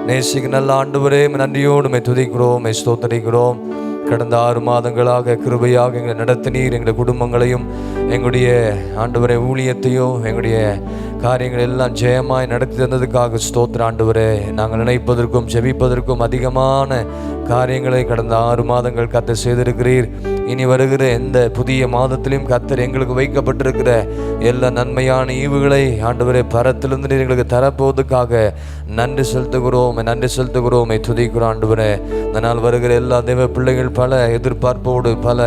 நேசிக்கு நல்ல ஆண்டவரே, நன்றியோடு துதிக்கிறோம், ஸ்தோத்திரிக்கிறோம். கடந்த 6 மாதங்களாக கிருபையாக எங்களை நடத்தினீர். எங்களுடைய குடும்பங்களையும் எங்களுடைய ஆண்டவரே ஊழியத்தையும் எங்களுடைய காரியங்கள் எல்லாம் ஜெயமாய் நடத்தி தந்ததுக்காக ஸ்தோத்திர ஆண்டவரே. நாங்கள் நினைப்பதற்கும் ஜெபிப்பதற்கும் அதிகமான காரியங்களை கடந்த 6 மாதங்கள் கர்த்தர் செய்திருக்கிறீர். இனி வருகிற எந்த புதிய மாதத்திலும் கர்த்தர் எங்களுக்கு வைக்கப்பட்டிருக்கிற எல்லா நன்மையான ஈவுகளை ஆண்டவரே பரத்திலிருந்து எங்களுக்கு தரப்போவதுக்காக நன்றி செலுத்துகிறோம், துதிக்கிறோம் ஆண்டவரே. அதனால் வருகிற எல்லா தேவ பிள்ளைகள் பல எதிர்பார்ப்போடு பல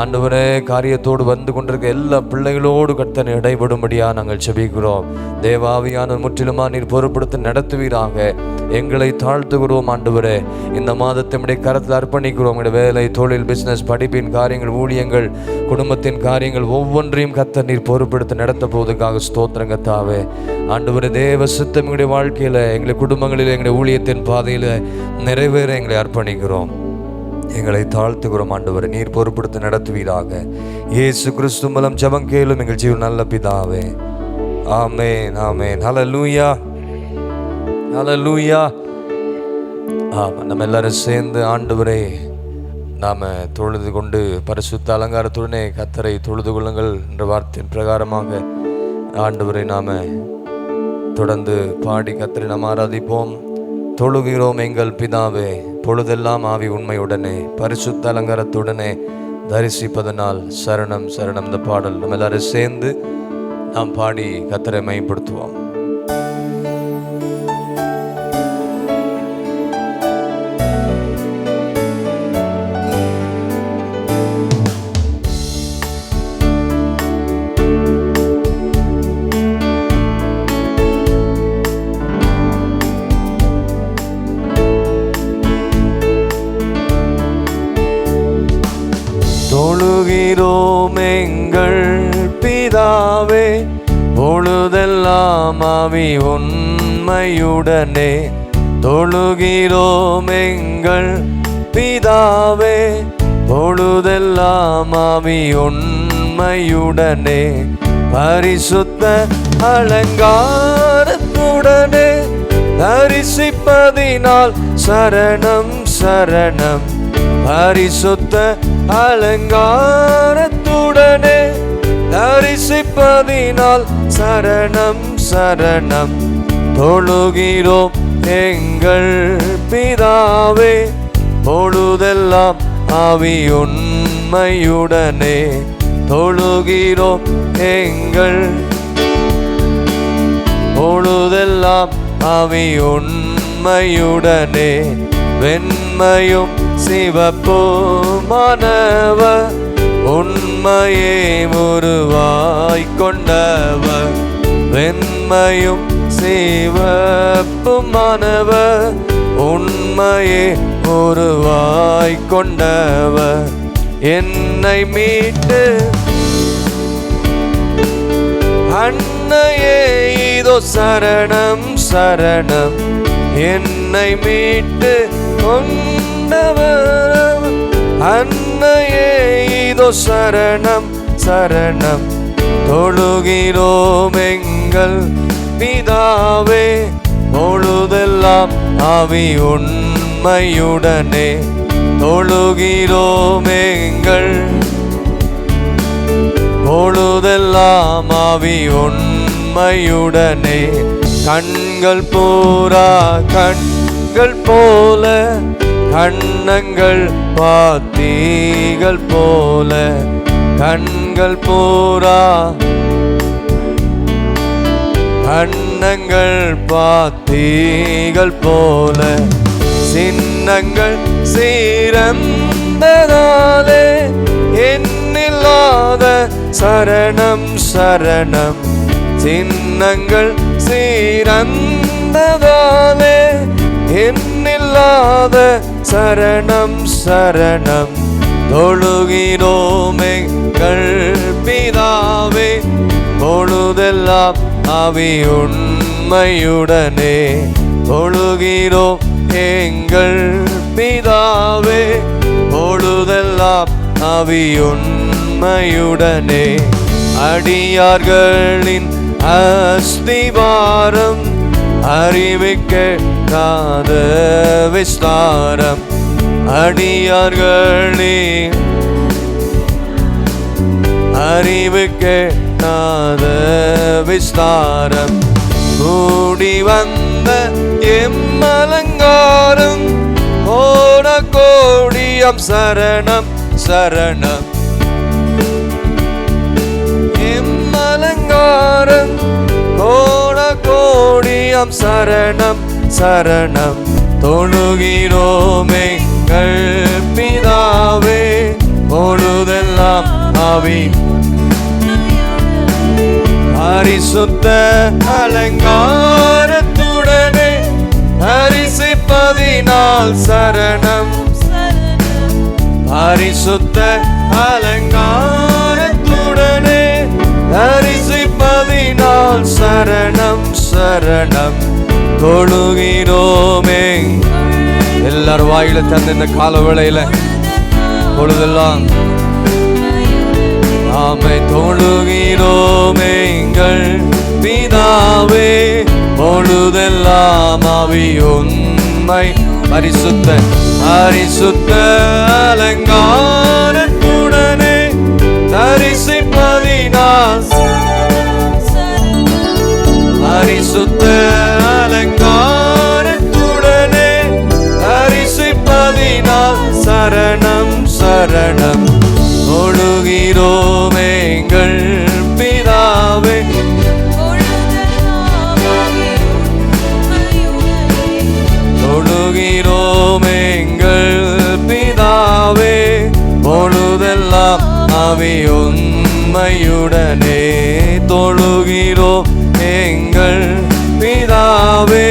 ஆண்டவரே காரியத்தோடு வந்து கொண்டிருக்க எல்லா பிள்ளைகளோடு கர்த்தர் இடைபடும்படியா நாங்கள் ஜெபிக்கிறோம். தேவாவியான முற்றிலுமா நீர் பொறுப்படுத்தி நடத்துவீராக. எங்களை தாழ்த்துகிறோம் ஆண்டவரே. இந்த மாதத்தை கரத்தில் அர்ப்பணிக்கிறோம். எங்களுடைய வேலை, தொழில், பிசினஸ், படிப்பின் காரியங்கள், ஊழியங்கள், குடும்பத்தின் காரியங்கள் ஒவ்வொன்றையும் கர்த்தர் நீர் பொறுப்படுத்தி நடத்த போவதற்காக ஸ்தோத்திரம் கர்த்தாவே. ஆண்டவரே, தேவ சித்தம் எங்களுடைய வாழ்க்கையில, எங்களுடைய குடும்பங்களில், எங்களுடைய ஊழியத்தின் பாதையில நிறைவேற எங்களை அர்ப்பணிக்கிறோம். எங்களை தாழ்த்துகிறோம் ஆண்டவரே. நீர் பொறுப்படுத்தி நடத்துவீராக. இயேசு கிறிஸ்து மூலம் ஜெபம் கேளும் எங்கள் ஜீவன் நல்ல பிதாவே. ஆமென், ஆமென். ஹல்லேலூயா, ஹல்லேலூயா. நம்ம எல்லாரும் சேர்ந்து ஆண்டவரே நாம் தொழுது கொண்டு பரிசுத்த அலங்காரத்துடனே கர்த்தரை தொழுது கொள்ளுங்கள் என்ற வார்த்தையின் பிரகாரமாக ஆண்டவரை நாம் தொடர்ந்து பாடி கர்த்தரை நாம் ஆராதிப்போம். தொழுகிறோம் எங்கள் பிதாவே, பொழுதெல்லாம் ஆவி உண்மையுடனே பரிசுத்த அலங்காரத்துடனே தரிசிப்பதனால் சரணம் சரணம். இந்த பாடல் நம்ம எல்லாரும் சேர்ந்து நாம் பாடி கர்த்தரை மையப்படுத்துவோம். தொழுகிறோம் எங்கள் பிதாவே, பொழுதெல்லாம் ஆவி உண்மையுடனே. தொழுகிறோம் எங்கள் பிதாவே, பொழுதெல்லாம் ஆவி உண்மையுடனே. பரிசுத்த அலங்காரத்துடனே தரிசிப்பதினால் சரணம் சரணம். பரிசுத்த அலங்காரத்துடனே தரிசிப்பதினால் சரணம் சரணம். தொழுகிறோம் எங்கள் பிதாவே, பொழுதெல்லாம் ஆவி உண்மையுடனே. தொழுகிறோம் எங்கள் பொழுதெல்லாம் ஆவி உண்மையுடனே. வெண்மையும் சிவப்புமானவர், உண்மையே உருவாய் கொண்டவர். வெண்மையும் சிவப்புமானவர், உண்மையே உருவாய் கொண்டவர். என்னை மீட்டு அன்னையே இதோ சரணம் சரணம். என்னை மீட்டு கொண்டவர் அன்னையே இதோ சரணம் சரணம். தொழுகிறோம் எங்கள் பிதாவே, பொழுதெல்லாம் ஆவி உண்மையுடனே. தொழுகிறோம் எங்கள் பொழுதெல்லாம் ஆவி உண்மையுடனே. கண்கள் பூரா கண்கள் போல, கண்ணங்கள் பாத்தீகள் போல. கண்கள் பூரா கண்ணங்கள் பாத்தீகள் போல. சின்னங்கள் சீரந்ததாலே எண்ணில்லாத சரணம் சரணம். சின்னங்கள் சீரந்ததாலே எண்ணில்லாத சரணம் சரணம். தொழுகிறோம் எங்கள் பிதாவே, பொழுதெல்லாம் ஆவி உண்மையுடனே. தொழுகிறோம் எங்கள் பிதாவே, பொழுதெல்லாம் ஆவி உண்மையுடனே. அடியார்களின் அஸ்திவாரம் அறிவிக்க கேட்காத விஸ்தாரம் அடியார்களே அறிவு கேட்காத விஸ்தாரம் கூடி வந்த எம்மலங்காரம் கோட கோடியம் சரணம் சரணம் எம்மலங்காரம் கோட கோடியம் சரணம் சரணம் தொழுகிறோமே பிதாவே பொழுதெல்லாம் ஆவி பரிசுத்த அலங்காரத்துடனே பரிசிப்பதினால் சரணம் பரிசுத்த அலங்காரத்துடனே பரிசிப்பதினால் சரணம் சரணம் தொழுகிறோமே. எல்லாரும் வாயில தந்த இந்த கால வேளையில பொழுதெல்லாம் ஆமை தொழுகிறோமே எங்கள் பிதாவே பொழுதெல்லாம் ஆவி உண்மை பரிசுத்த பரிசுத்த அலங்காரத்துடனே தரிசிப்பதினால் பரிசுத்த அலங்காரத்துடனே தரிசிப்பதினால் சரணம் சரணம் தொழுகிறோமே எங்கள் பிதாவே தொழுகிறோமே எங்கள் பிதாவே பொழுதெல்லாம் ஆவி உண்மையுடனே தொழுகிறோம் எங்கள் பிதாவே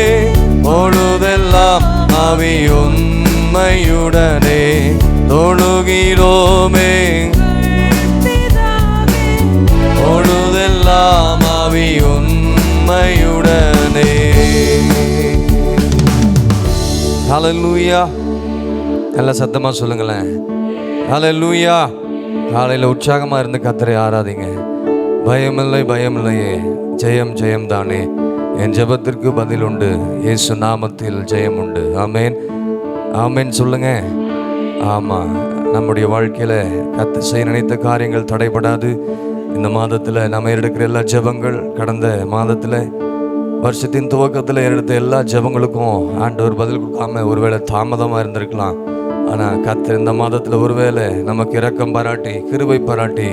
பொழுதெல்லாம் ஆவி உண்மையுடனே தொழுகிறோமே பொழுதெல்லாம் ஆவி உண்மையுடனே. ஹல்லேலூயா. நல்ல சத்தமா சொல்லுங்களேன் ஹல்லேலூயா. காலையில் உற்சாகமா இருந்து கர்த்தரை ஆராதிங்க. பயமில்லை பயமில்லையே, ஜெயம் ஜெயம் தானே, என் ஜெபத்திற்கு பதில் உண்டு, இயேசு நாமத்தில் ஜெயம் உண்டு. ஆமேன் ஆமேன் சொல்லுங்க. ஆமாம், நம்முடைய வாழ்க்கையில் கர்த்தர் செய்ய நினைத்த காரியங்கள் தடைபடாது. இந்த மாதத்தில் நம்ம எடுக்கிற எல்லா ஜெபங்கள், கடந்த மாதத்தில் வருஷத்தின் துவக்கத்தில் எடுத்த எல்லா ஜெபங்களுக்கும் ஆண்டவர் பதில் கொடுக்காம ஒருவேளை தாமதமாக இருந்திருக்கலாம். ஆனால் கர்த்தர் இந்த மாதத்தில் ஒருவேளை நமக்கு இரக்கம் பாராட்டி கிருபை பாராட்டி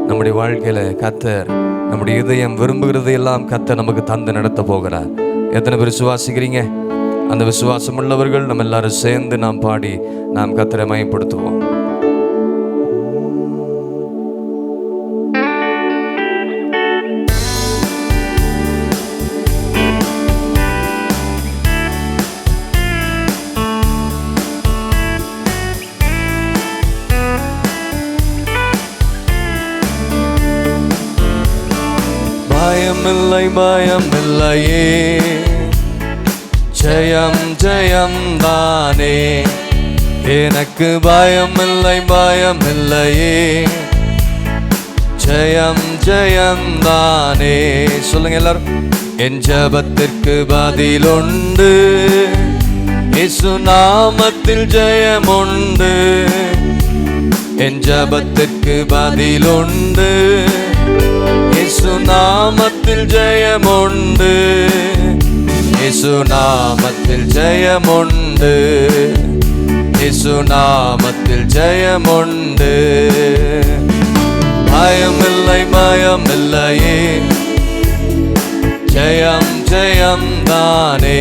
நம்முடைய வாழ்க்கையில் கர்த்தர் நம்முடைய இதயம் விரும்புகிறதையெல்லாம் கர்த்தர் நமக்கு தந்து நடத்த போகிறார். எத்தனை பேர் விசுவாசிக்கிறீங்க? அந்த விசுவாசம் உள்ளவர்கள் நம்ம எல்லாரும் சேர்ந்து நாம் பாடி நாம் கர்த்தரை மகிமைப்படுத்துவோம். பயமில்லை பயமில்லையே, ஜெயம் ஜெயம் தானே, எனக்கு பயமில்லை பயமில்லையே, ஜெயம் ஜெயம் தானே. சொல்லுங்க எல்லாரும். என் ஜெபத்திற்கு பதில் உண்டு, இயேசு நாமத்தில் ஜெயம் உண்டு. என் ஜெபத்திற்கு பதில் உண்டு, இயேசு நாமத்தில் ஜெயம் உண்டு. இயேசு நாமத்தில் ஜெயம் உண்டு. இயேசு நாமத்தில் ஜெயம் உண்டு. பயமில்லை பயமில்லையே, ஜெயம் ஜெயம் தானே,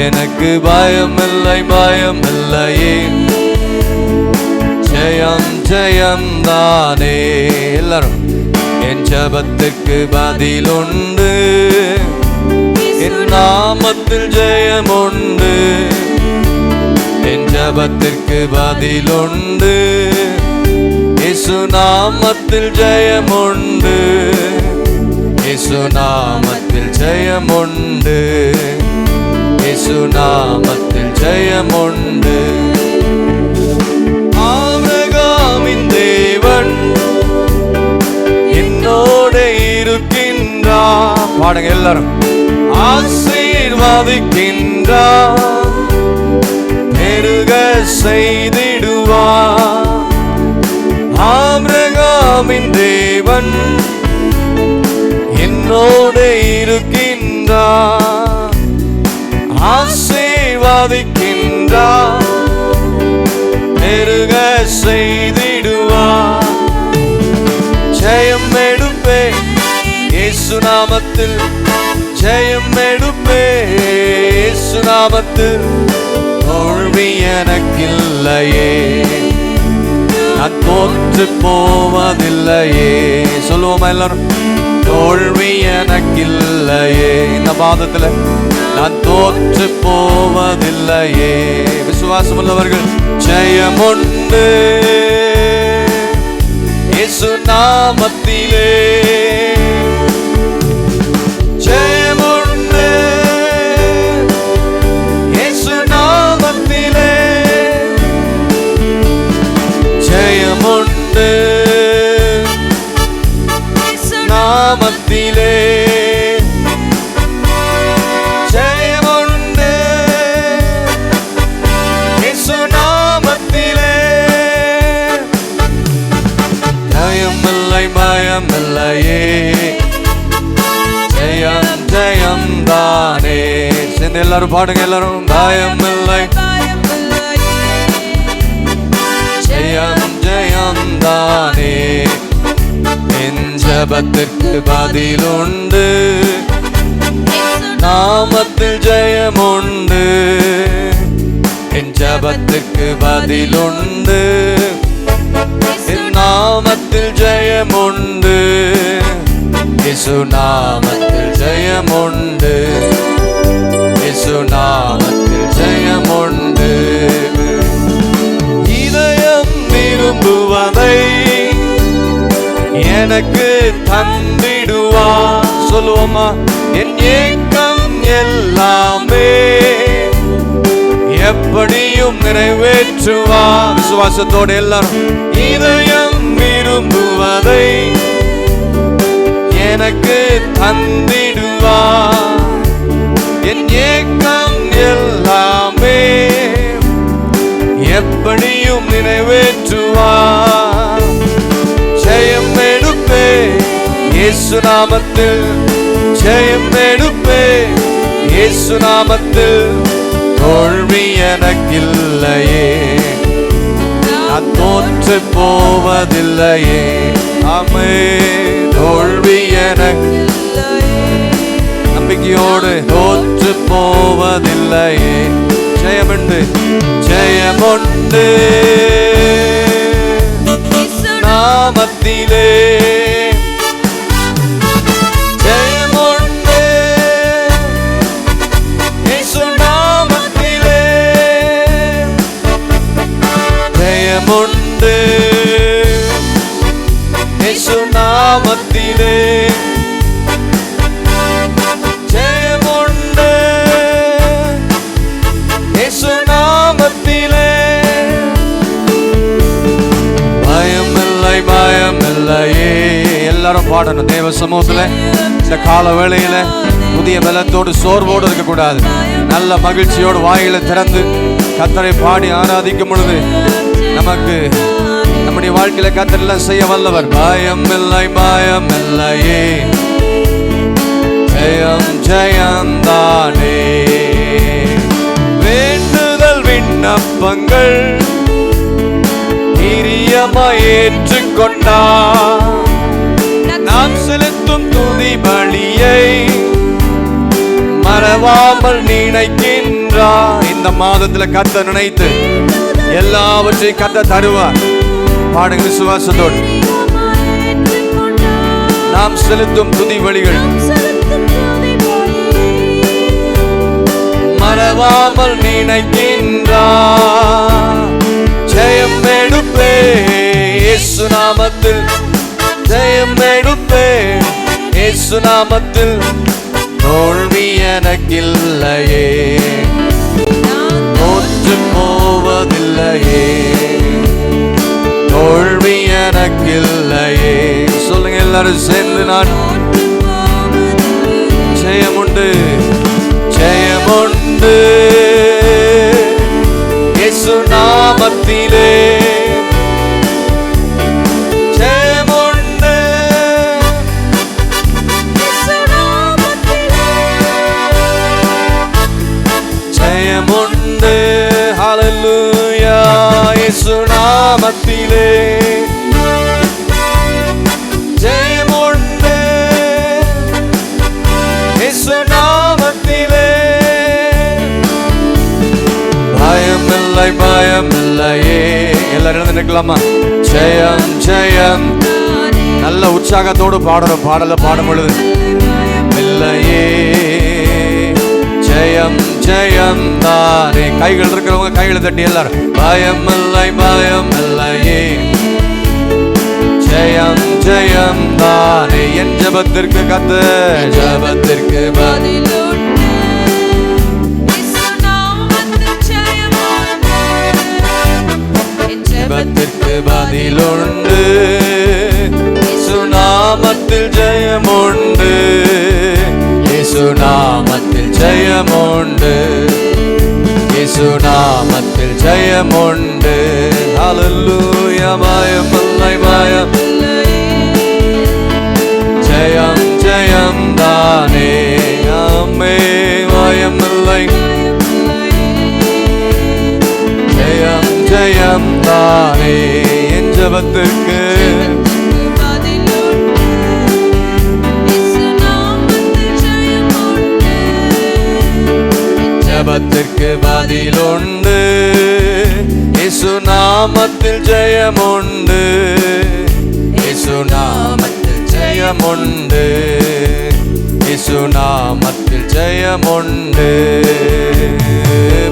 எனக்கு பயமில்லை பயமில்லையே, ஜெயம் ஜெயம் தானே. எல்லாரும். என் ஜெபத்துக்கு பதில் உண்டு, என் நாமத்தில் ஜெயம் உண்டு. என் ஜெபத்திற்கு பதில் உண்டு, இயேசு நாமத்தில் ஜெயம் உண்டு. இயேசு நாமத்தில் ஜெயம் உண்டு. இயேசு நாமத்தில் ஜெயம் உண்டு. ஆபிரகாமின் தேவன் என்னோட இருக்கின்றார். பாடுங்க எல்லாரும். ஆசீர்வதிப்பவரே ஆசீர்வதிக்கின்றார், பெருக செய்திடுவார். ஆபிரகாமின் தேவன் என்னோடு இருக்கின்றார், ஆசீர்வதிக்கின்றார், பெருக செய்திடுவார். ஜெயம் எடுப்பே இயேசு நாமத்தில், ஜெயம் எடுப்பே இயேசு நாமத்தில். தோல்வி எனக்கில்லையே, நான் தோற்று போவதில்லையே. சொல்லுவோமா எல்லாரும்? தோல்வி எனக்கில்லையே, இந்த மாதத்துல நான் தோற்று போவதில்லையே. விசுவாசம் உள்ளவர்கள் ஜெயம் உண்டு இயேசு நாமத்திலே, ஜெயம் உண்டு இயேசு நாமத்திலே, ஜெயம் உண்டு நாமத்திலே, ஜெயம் உண்டு இயேசு நாமத்திலே. ஜெயமில்லை பயமில்லையே, ஜெயம் ஜெயம் தானே. சேர்ந்து எல்லாரும் பாடுங்க, எல்லாரும். பயமில்லை ஜெயம் ஜெயம் தானே, என் ஜெபத்திற்கு பதிலுண்டு, நாமத்தில் ஜெயம் உண்டு. என் ஜெபத்திற்கு பதிலுண்டு, என் நாமத்தில் ஜெயம் உண்டு. இயேசு நாமத்தில் ஜெயம் உண்டு, இயேசு நாமத்தில் ஜெயம் உண்டு. இதயம் விரும்புவதை எனக்கு தந்திடுவார். சொல்லுவோமா? என் ஏக்கம் எல்லாமே எப்படியும் நிறைவேற்றுவார். விசுவாசத்தோடு எல்லாரும். இதயம் விரும்புவதை எனக்கு தந்திடுவார், என் ஏக்கம் எல்லாமே எப்படியும் நிறைவேற்றுவார். ஜெயம் எடுப்பே இயேசு நாமத்தில், ஜெயம் எடுப்பே இயேசு நாமத்தில். தோல்வி எனக்கில்லையே, நான் தோற்று போவதில்லையே. ஆமே, தோல்வி எனக்கு நம்பிக்கையோடு தோற்று போவதில்லையே. ஜெயமுண்டு ஜெயமுண்டு நாமத்திலே, ஜெயமுண்டு இயேசு நாமத்திலே, ஜெயமுண்டு இயேசு நாமத்திலே, ஜெயமுண்டு இயேசு நாமத்திலே. பயமில்லை பயமில்லையே. எல்லாரும் பாடணும் தேவ சமூகத்துல. இந்த கால வேளையில புதிய பலத்தோடு சோர்வோடு இருக்கக்கூடாது. நல்ல மகிழ்ச்சியோடு வாயில திறந்து கர்த்தரை பாடி ஆராதிக்கும் பொழுது நமக்கு நம்முடைய வாழ்க்கையில கர்த்தர் எல்லாம் செய்ய வல்லவர். பயமில்லை பயமில்லையே, ஜெயம் ஜெயம் தானே. வேண்டுதல் விண்ணப்பங்கள் பிரியமாய் ஏற்றுக்கொண்டார், நாம் செலுத்தும் துதி பலியை மறவாமல் நினைக்கின்றார். இந்த மாதத்துல கர்த்தர் நினைத்து எல்லாவற்றையும் கர்த்தர் தருவார். பாடுங்க விசுவாசத்தோடு. நாம் செலுத்தும் துதி பலிகள் மறவாமல் நினைக்கின்றார். ஜெயம் எடுப்பே இயேசு நாமத்தில், ஜெயம் எடுப்பே இயேசு நாமத்தில். தோல்வி எனக்கில்லையே, தோற்று போவதில்லையே. தோல்வி எனக்கில்லையே. சொல்லுங்க எல்லாரும் சேர்ந்து. நான் ஜெயம் உண்டு, ஜெயம் நாமத்திலே ஜெயமுண்டு. இயேசு நாமத்திலே பயமில்லை பயமில்லையே. எல்லாரும் எழுந்து நிற்கலாமா? ஜெயம் ஜெயம். நல்ல உற்சாகத்தோடு பாடுறோம். பாடல பாடும் பொழுது இல்லையே ஜெயம் ஜெயம் தானே. கைகள் இருக்கிறவங்க கைகளை தட்டி எல்லாரும் பயமில்லை பயமில்லையே ஜெயம் ஜெயம் தானே. என் ஜெபத்திற்கு கத்து ஜெபத்திற்கு பதில் ஜெபத்திற்கு பதிலுண்டு. இயேசுநாமத்தில் ஜெயமுண்டு. இயேசுநாமத்தில் ஜெயமுண்டு. இயேசுநாமத்தில் ஜெயமுண்டு. ஹல்லேலூயா. பயமில்லை பயமில்லை ஜெயம் ஜெயம் தானே. ஆமே பயமில்லை ஜெயம் ஜெயம் தானே. என் ஜெபத்திற்கு ஜெபத்திற்கு பதிலுண்டு. இயேசுநாமத்தில் ஜெயமுண்டு. இயேசுநாமத்தில் ஜெயமுண்டு. இயேசுநாமத்தில் ஜெயமுண்டு.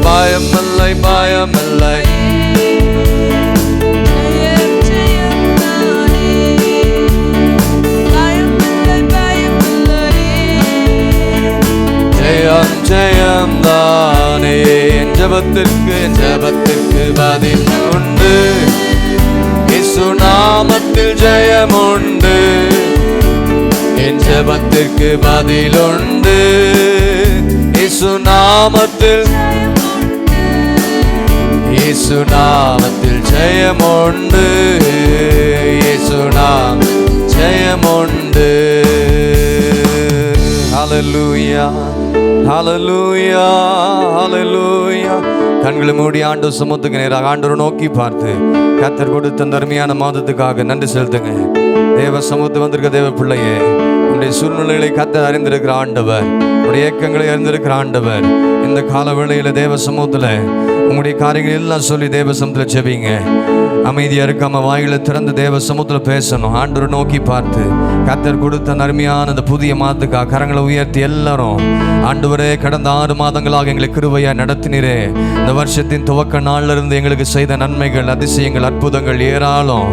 பயமில்லை பயமில்லை ஜெயம் ஜெயம் தானே. என் ஜெபத்திற்கு பதில் உண்டு. இயேசுநாமத்தில் ஜெயமுண்டு. என் ஜெபத்திற்கு பதில் உண்டு. இயேசுநாமத்தில் இயேசுநாமத்தில் ஜெயமுண்டு. இயேசுநாமத்தில் ஜெயமுண்டு. ஹல்லேலூயா ஹல்லேலூயா ஹல்லேலூயா. கண்களை மூடி ஆண்டவர் சமூகத்துக்கு நேராக ஆண்டவரை நோக்கி பார்த்து கர்த்தர் கொடுத்த அருமையான மாதத்துக்காக நன்றி செலுத்துங்க. தேவ சமூகத்து வந்திருக்க தேவ பிள்ளையே, உன்னுடைய சூழ்நிலைகளை கர்த்தர் அறிந்திருக்கிற ஆண்டவர், உன்னுடைய ஏக்கங்களை அறிந்திருக்கிற ஆண்டவர். இந்த கால வேளையில தேவ சமூகத்துல உங்களுடைய காரியங்கள் எல்லாம் சொல்லி தேவ சமூகத்துல ஜெபிங்க. அமைதியா இருக்காம வாயில திறந்து தேவ சமூகத்துல பேசணும். ஆண்டவரை நோக்கி பார்த்து கர்த்தர் கொடுத்த அருமையான அந்த புதிய மாதத்துக்காக கரங்களை உயர்த்தி எல்லாரும் ஆண்டவரே, கடந்த 6 மாதங்களாக எங்களை கிருபையா நடத்தினீரே. இந்த வருஷத்தின் துவக்க நாள்ல இருந்து எங்களுக்கு செய்த நன்மைகள், அதிசயங்கள், அற்புதங்கள் ஏராளம்.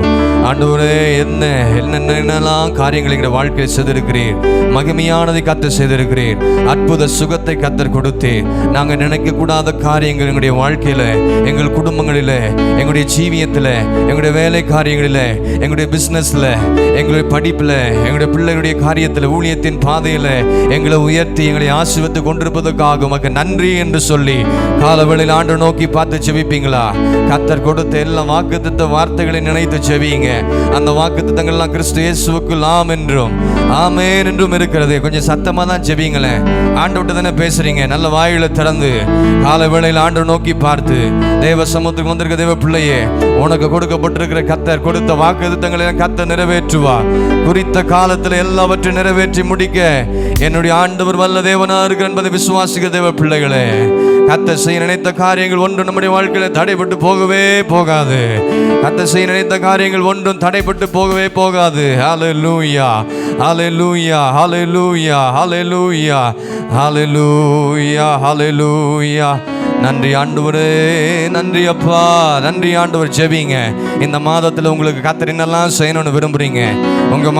ஆண்டவரே, என்னென்னலாம் காரியங்களை எங்களுடைய வாழ்க்கையில் செய்திருக்கிறீர். மகிமையானதை கர்த்தர் செய்திருக்கிறீர். அற்புத சுகத்தை கர்த்தர் கொடுத்தீர். நாங்கள் நினைக்க கூடாத காரியங்கள் எங்களுடைய வாழ்க்கையில, எங்கள் குடும்பங்களில, எங்களுடைய ஜீவியத்துல, எங்களுடைய வேலை காரியங்களில, எங்களுடைய பிசினஸ்ல, எங்களுடைய படிப்புல, எங்களுடைய பிள்ளைகளுடைய காரியத்துல, ஊழியத்தின் பாதையில எங்களை உயர்த்தி எங்களை ஆசீர்வதித்து கொண்டிருப்பதற்காக உமக்கு நன்றி என்று சொல்லி காலவேளையில் ஆண்டு நோக்கி பார்த்து ஜெபிப்பீங்களா? கர்த்தர் கொடுத்த எல்லா வாக்குத்தத்த வார்த்தைகளை நினைத்து ஜெபிங்க. அந்த வாக்குத்தத்தங்கள் எல்லாம் கிறிஸ்து இயேசுவுக்குள் ஆம் என்றும் ஆமென் என்றும் இருக்கிறது. கொஞ்சம் சத்தமா தான் ஜெபிங்களேன். ஆண்டவர்ட்ட தானே பேசுறீங்க. நல்ல வாயில திறந்து காலவேளையில் ஆண்டு நோக்கி பார்த்து தேவ சமூகத்துக்கு வந்திருக்க தேவ பிள்ளையே, உனக்கு கொடுக்கப்பட்டிருக்கிற கர்த்தர் கொடுத்த வாக்குத்தத்தங்களை கர்த்தர் நிறைவேற்றுவா. குறித்த காலத்தில் எல்லாவற்றையும் நிறைவேற்றி முடிக்க என்னுடைய ஆண்டவர் வல்ல தேவனா இருக்கிற என்பதை விசுவாசிக்க தேவ பிள்ளைகளே, கர்த்தர் செய்ய நினைத்த காரியங்கள் ஒன்றும் நம்முடைய வாழ்க்கையில தடைபட்டு போகவே போகாது. கர்த்தர் செய்ய நினைத்த காரியங்கள் ஒன்றும் தடைபட்டு போகவே போகாது. ஹல்லேலூயா ஹல்லேலூயா ஹல்லேலூயா ஹல்லேலூயா ஹல்லேலூயா ஹல்லேலூயா. நன்றி ஆண்டவரே, நன்றி அப்பா, நன்றி ஆண்டவர். ஜெபிங்க. இந்த மாதத்தில் உங்களுக்கு கர்த்தர் என்னெல்லாம் செய்யணும்னு விரும்புறீங்க,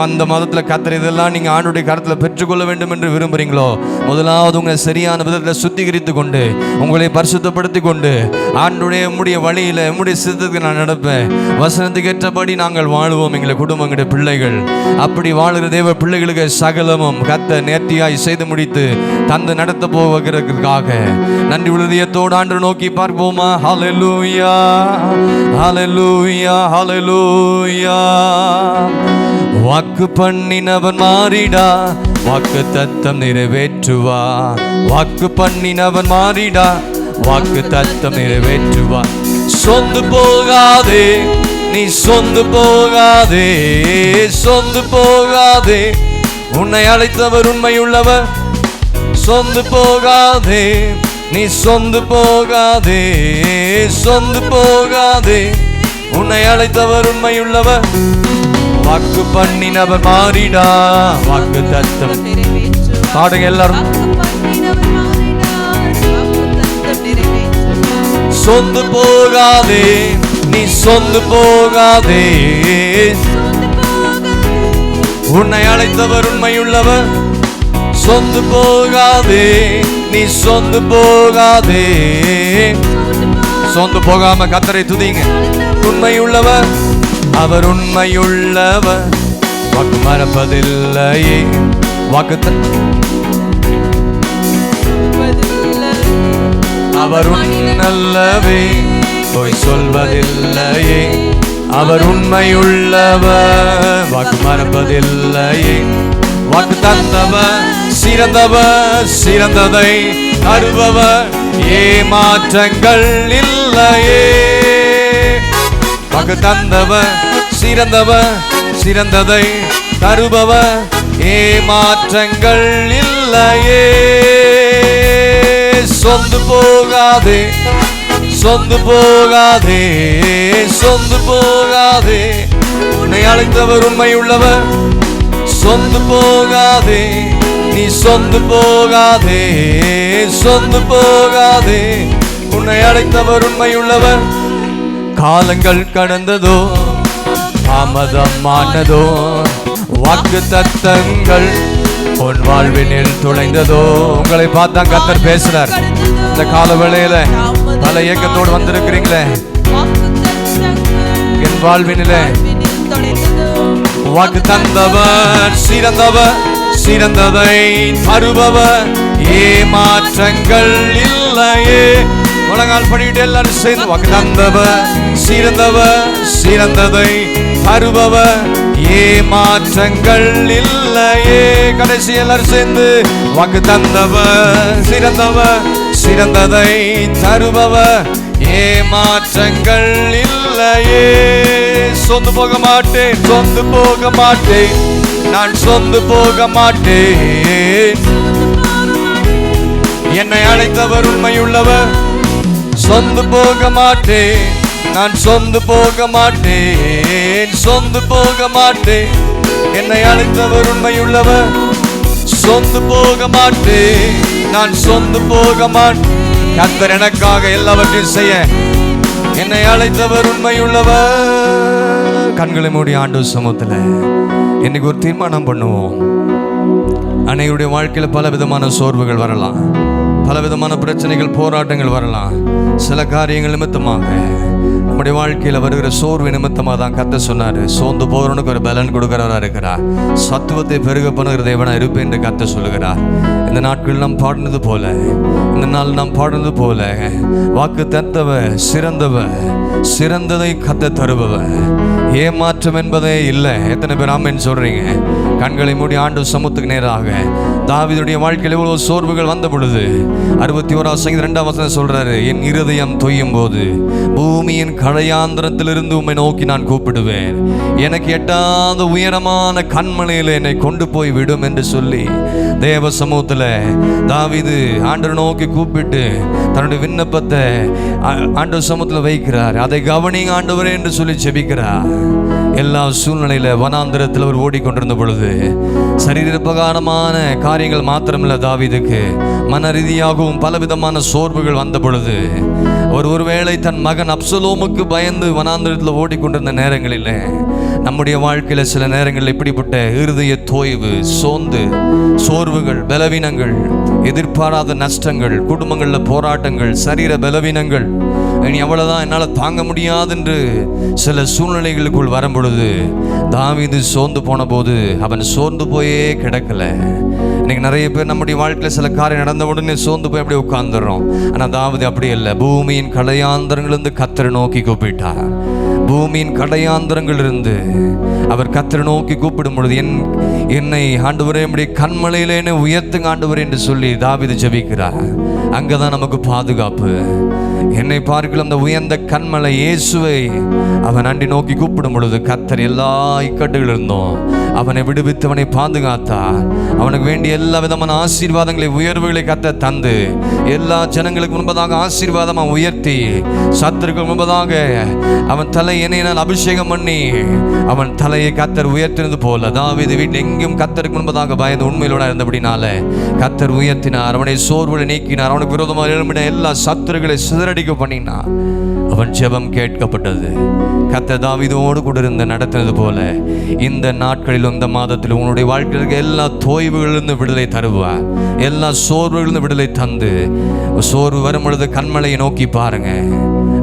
அந்த மாதத்தில் கர்த்தர் இதெல்லாம் நீங்கள் ஆண்டவருடைய கருத்தில் பெற்றுக்கொள்ள வேண்டும் என்று விரும்புகிறீங்களோ, முதலாவது உங்களை சரியான விதத்தில் சுத்திகரித்து கொண்டு உங்களை பரிசுத்தப்படுத்தி கொண்டு ஆண்டவருடைய உம்முடைய வழியில் உம்முடைய சித்தத்துக்கு நான் நடப்பேன், வசனத்துக்கு ஏற்றபடி நாங்கள் வாழுவோம், எங்களை குடும்பம், எங்களுடைய பிள்ளைகள். அப்படி வாழுகிற தேவ பிள்ளைகளுக்கு சகலமும் கர்த்தர் நேர்த்தியாய் செய்து முடித்து தந்து நடத்த போவதற்காக நன்றி உறுதியத்தோடு ஆண்டவரை நோக்கி பார்ப்போமா? ஹல்லேலூயா ஹல்லேலூயா ஹல்லேலூயா. வாக்கு பண்ணினவன் மாறிடா, வாக்கு தத்தம் நிறைவேற்றுவா. வாக்கு பண்ணினவன் மாறிடா, வாக்கு தத்தம் நிறைவேற்றுவா. சொந்து போகாதே, நீ சொந்து போகாதே, சொந்து போகாதே. உன்னை அழைத்தவர் உண்மையுள்ளவர். சொந்து போகாதே, நீ சொந்து போகாதே, சொந்து போகாதே. உன்னை அழைத்தவர் உண்மையுள்ளவர். வாக்கு பண்ணினவர் மாறிடா, வாக்கு தத்தம். பாடுங்க எல்லாரும். சொந்து போகாதே, நீ சொந்து போகாதே. உன்னை அழைத்தவர் உண்மையுள்ளவர். சொந்து போகாதே, நீ சொந்து போகாதே. சொந்து போகாம கர்த்தரை துதிங்க. உண்மையுள்ளவர், அவர் உண்மையுள்ளவர். வாக்கு மறப்பதில்லையே, வாக்கு அவர் உன்னல்லவே, பொய் சொல்வதில்லையே. அவர் உண்மையுள்ளவர், வாக்கு மறப்பதில்லையே. வாக்கு தந்தவர் சிறந்தவர், சிறந்ததை தருபவர், ஏமாற்றங்கள் இல்லையே. வாக்கு தந்தவர் சிறந்தவர், சிறந்ததை தருபவர், ஏமாற்றங்கள் இல்லையே. சொந்து போகாதே, சொந்து போகாதே, சொந்து போகாதே. உன்னை அழைத்தவர் உண்மையுள்ளவர். சொந்து போகாதே, நீ சொந்து போகாதே, சொந்து போகாதே. உன்னை அழைத்தவர் உண்மையுள்ளவர். காலங்கள் கடந்ததோ, தாமதமானதோ, வாக்கு தத்தங்கள் உன் வாழ்வினில் துளைந்ததோ. உங்களை பார்த்தா கர்த்தர் பேசுறார். இந்த கால வேளையில பல இயக்கத்தோடு வந்திருக்கிறீங்களே, என் வாழ்வினிலே வாக்கு தந்தவர் சிறந்தவர், சிறந்ததை தருபவர், ஏமாற்றங்கள் இல்லையே. முழங்கால் படிட்டு எல்லாரும் சேர்ந்து வாக்கு தந்தவர் சிறந்தவர், சிறந்ததை தருபவர், ஏமாற்றங்கள் இல்லையே. கடைசி எல்லாரும் சேர்ந்து வாக்கு தந்தவர் சிறந்தவர், சிறந்ததை தருபவர், ஏமாற்றங்கள் இல்லையே. சொந்து போக மாட்டேன், சொந்து போக மாட்டேன், நான் சொந்து போக மாட்டேன். என்னை அழைத்தவர் உண்மையுள்ளவர். சொந்து போக மாட்டேன், நான் சொந்து போக மாட்டேன், சொந்து போக மாட்டேன். என்னை அழைத்தவர் உண்மையுள்ளவர். சொந்து போக மாட்டேன், நான் சொந்து போக மாட்டேன். கர்த்தர் எனக்காக எல்லாவற்றையும் செய்ய என்னை அழைத்தவர் உண்மையுள்ளவர். கண்களை மூடி ஆண்டவர் சமூகத்தில் இன்னைக்கு ஒரு தீர்மானம் பண்ணுவோம். அனைவருடைய வாழ்க்கையில பல விதமான சோர்வுகள் வரலாம், பல விதமான பிரச்சனைகள், போராட்டங்கள் வரலாம். சில காரியங்கள் நிமித்தமாக நம்முடைய வாழ்க்கையில வருகிற சோர்வு நிமித்தமாக தான் கர்த்தர் சொன்னாரு, சோர்ந்து போறவனுக்கு ஒரு பலன் கொடுக்கிறவரா இருக்கிறார், சத்துவத்தை பெருக பண்ணுகிற தேவனா இருப்பேன் என்று கர்த்தர் சொல்லுகிறார். இந்த நாட்கள் நாம் பாடினது போல, இந்த நாள் நாம் பாடினது போல, வாக்கு தந்தவர் சிறந்தவர், சிறந்ததை கர்த்தர் தருபவர், ஏமாற்றம் என்பதே இல்லை. எத்தனை பேர் ஆமென் சொல்றீங்க? கண்களை மூடி ஆண்டவர் சமூகத்துக்கு நேராக தாவீதுடைய வாழ்க்கையில் எவ்வளவு சோர்வுகள் வந்த பொழுது 61 சங்கீதம் 2ஆம் வசனம் சொல்றாரு, என் இருதயம் தொய்யும் போது பூமியின் கடையாந்திரத்திலிருந்து உம்மை நோக்கி நான் கூப்பிடுவேன், எனக்கு எட்டாத உயரமான கண்மலையில் என்னை கொண்டு போய் விடும் என்று சொல்லி தேவ சமூகத்தில் தாவீது ஆண்டவரை நோக்கி கூப்பிட்டு தன்னுடைய விண்ணப்பத்தை ஆண்டவர் சமூகத்தில் வைக்கிறார். அதை கவனிங்க ஆண்டவரே என்று சொல்லி ஜெபிக்கிறார். எல்லா சூழ்நிலையில வனாந்திரத்தில் அவர் ஓடிக்கொண்டிருந்த பொழுது சரீர பிரகாரமான காரியங்கள் மாத்திரமில்ல, தாவீதுக்கு மன ரீதியாகவும் பலவிதமான சோர்வுகள் வந்த பொழுது அவர் ஒருவேளை தன் மகன் அப்சலோமுக்கு பயந்து வனாந்திரத்தில் ஓடிக்கொண்டிருந்த நேரங்களில் நம்முடைய வாழ்க்கையில் சில நேரங்களில் இப்படிப்பட்ட இருதய தோய்வு, சோர்வுகள், பலவீனங்கள், எதிர்பாராத நஷ்டங்கள், குடும்பங்களில் போராட்டங்கள், சரீர பலவீனங்கள், இனி அவ்வளவுதான் என்னால் தாங்க முடியாது என்று சில சூழ்நிலைகளுக்குள் வரும் பொழுது தாவீது சோர்ந்து போன போது அவன் சோர்ந்து போயே கிடக்கல. இன்னைக்கு நிறைய பேர் நம்முடைய வாழ்க்கையில் சில காரியம் நடந்த உடனே சோர்ந்து போய் அப்படியே உட்கார்ந்துடுறோம். ஆனால் தாவீது அப்படி இல்லை. பூமியின் கடையாந்தரங்களிலிருந்து கர்த்தரை நோக்கி கூப்பிட்டார். பூமியின் கடையாந்திரங்கள் இருந்து அவர் கர்த்தரை நோக்கி கூப்பிடும் பொழுது என்னை ஆண்டவரே நம்முடைய கண்மலையிலே என்னை உயர்த்துங்க ஆண்டவரே என்று சொல்லி தாவீது ஜெபிக்கிறார். அங்கதான் நமக்கு பாதுகாப்பு. என்னை பார்க்கலாம் அந்த உயர்ந்த கண்மலை இயேசுவை அவன் அண்டி நோக்கி கூப்பிடும் பொழுது கர்த்தர் எல்லா இக்கட்டுகள் இருந்தோம் அவனை விடுவித்து அவனை பாதுகாத்தார். அவனுக்கு வேண்டிய எல்லா விதமான ஆசீர்வாதங்களை உயர்வுகளை கர்த்தர் தந்து எல்லா ஜனங்களுக்கு முன்பதாக ஆசீர்வாதமாக உயர்த்தி சத்துருக்கு முன்பதாக அவன் தலை எண்ணெயினால் அபிஷேகம் பண்ணி அவன் தலையை கர்த்தர் உயர்த்தினது போல தாவீது வீட்டில் எங்கும் கர்த்தருக்கு முன்பதாக பயந்து உண்மையிலோட இருந்தபடினால கர்த்தர் உயர்த்தினார். அவனை சோர்வுகளை நீக்கினார். அவனுக்கு விரோதமாக எழும்பின எல்லா சத்துருக்களை சிதறடிக்க பண்ணினார். அவன் ஜெபம் கேட்கப்பட்டது. கர்த்தர் தாவீதோடு கூட இருந்து நடத்தினது போல இந்த நாட்களிலும் இந்த மாதத்தில் உன்னுடைய வாழ்க்கையில் எல்லா தோய்வுகளிலிருந்து விடுதலை தருவார். எல்லா சோர்வுகளிலிருந்து விடுதலை தந்து சோர்வு வரும் பொழுது கண்மலையை நோக்கி பாருங்க.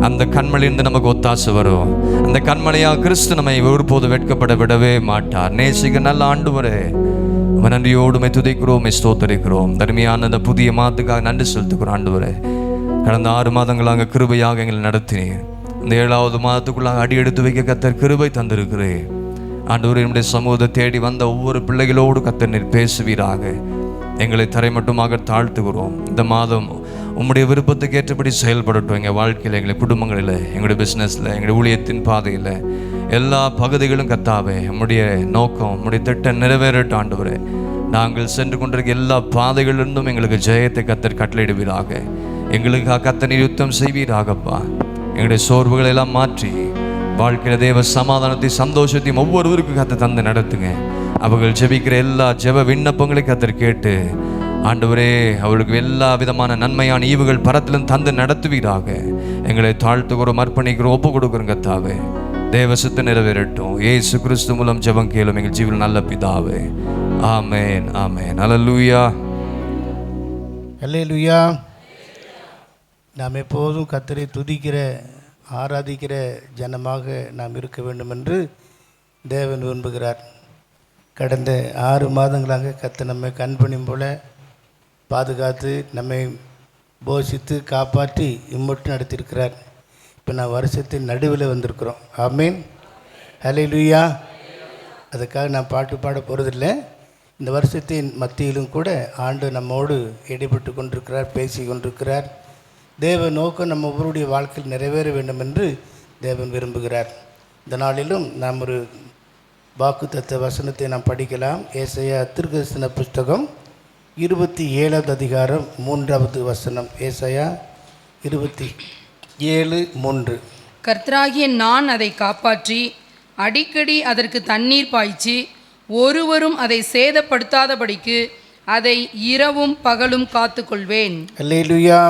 அந்த கண்மலையிலிருந்து நமக்கு ஒத்தாசை வரும். அந்த கண்மலையாக கிறிஸ்து நம்மை ஒருபோது வெட்கப்பட விடவே மாட்டார். நேசிக்க நல்ல ஆண்டவரே, நன்றியோடு துதிக்கிறோம், ஸ்தோத்தரிக்கிறோம். தனிமையான அந்த புதிய மாதத்துக்காக நன்றி செலுத்துக்கிறோம் ஆண்டவரே. கடந்த 6 மாதங்களாக கிருபையாக எங்களை நடத்தினீர். இந்த 7வது மாதத்துக்குள்ளாக அடி எடுத்து வைக்க கர்த்தர் கிருபை தந்திருக்கிறேன் ஆண்டவரே. நம்முடைய சமூகத்தை தேடி வந்த ஒவ்வொரு பிள்ளைகளோடு கர்த்தர் நீர் பேசுவீராக. எங்களை தரை மட்டுமாக தாழ்த்துகிறோம். இந்த மாதம் உம்முடைய விருப்பத்துக்கு ஏற்றபடி செயல்படட்டும். எங்கள் வாழ்க்கையில், எங்கள் குடும்பங்களில், எங்களுடைய பிஸ்னஸில், எங்களுடைய ஊழியத்தின் பாதையில் எல்லா பகுதிகளும் கர்த்தாவே உம்முடைய நோக்கம், உம்முடைய திட்டம் நிறைவேறட்டும் ஆண்டவரே. நாங்கள் சென்று கொண்டிருக்க எல்லா பாதைகளிலிருந்தும் எங்களுக்கு ஜெயத்தை கர்த்தர் கட்டளையிடுவீராக. எங்களுக்காக கர்த்தர் நீர் யுத்தம் செய்வீராகப்பா. எங்களுடைய சோர்வுகளை எல்லாம் மாற்றி வாழ்க்கையில் தேவ சமாதானத்தை சந்தோஷத்தையும் ஒவ்வொருவருக்கும் கர்த்தர் தந்து நடத்துங்க. அவர்கள் ஜெபிக்கிற எல்லா ஜெப விண்ணப்பங்களை கர்த்தர் கேட்டு ஆண்டவரே அவர்களுக்கு எல்லா விதமான நன்மையான ஈவுகள் பரத்திலும் தந்து நடத்துவீராக. எங்களை தாழ்த்துகிறோம், அர்ப்பணிக்கிறோம், ஒப்பு கொடுக்குறோம் கர்த்தாவே. தேவ சித்தம் நிறைவேறட்டும். இயேசு கிறிஸ்து மூலம் ஜெபம் கேளும் எங்கள் ஜீவனில் நல்ல பிதாவே. ஆமென், ஆமென். அல்லேலூயா, அல்லேலூயா. நாம் எப்போதும் கர்த்தரை துதிக்கிற ஆராதிக்கிற ஜனமாக நாம் இருக்க வேண்டும் என்று தேவன் விரும்புகிறார். கடந்த 6 மாதங்களாக கர்த்தர் நம்மை கண்பணியும் போல பாதுகாத்து நம்மை போஷித்து காப்பாற்றி இம்மட்டும் நடத்தியிருக்கிறார். இப்போ நான் வருஷத்தின் நடுவில் வந்திருக்கிறோம். ஆமீன், அல்லேலூயா. அதுக்காக நான் பாட்டு பாட போகிறதில்லை. இந்த வருஷத்தின் மத்தியிலும் கூட ஆண்டு நம்மோடு இடைப்பட்டு கொண்டிருக்கிறார், பேசி கொண்டிருக்கிறார். தேவ நோக்கம் நம்ம ஒவ்வொருடைய வாழ்க்கையில் நிறைவேற வேண்டும் என்று தேவன் விரும்புகிறார். இந்த நாளிலும் நாம் ஒரு வாக்குத்தத்த வசனத்தை நாம் படிக்கலாம். ஏசாயா தீர்க்கதரிசன புஸ்தகம் 27வது அதிகாரம் 3வது வசனம். ஏசாயா 27:3. கர்த்தராகிய நான் அதை காப்பாற்றி அடிக்கடி அதற்கு தண்ணீர் பாய்ச்சி ஒருவரும் அதை சேதப்படுத்தாதபடிக்கு அதை இரவும் பகலும் காத்துக்கொள்வேன். அல்லேலூயா.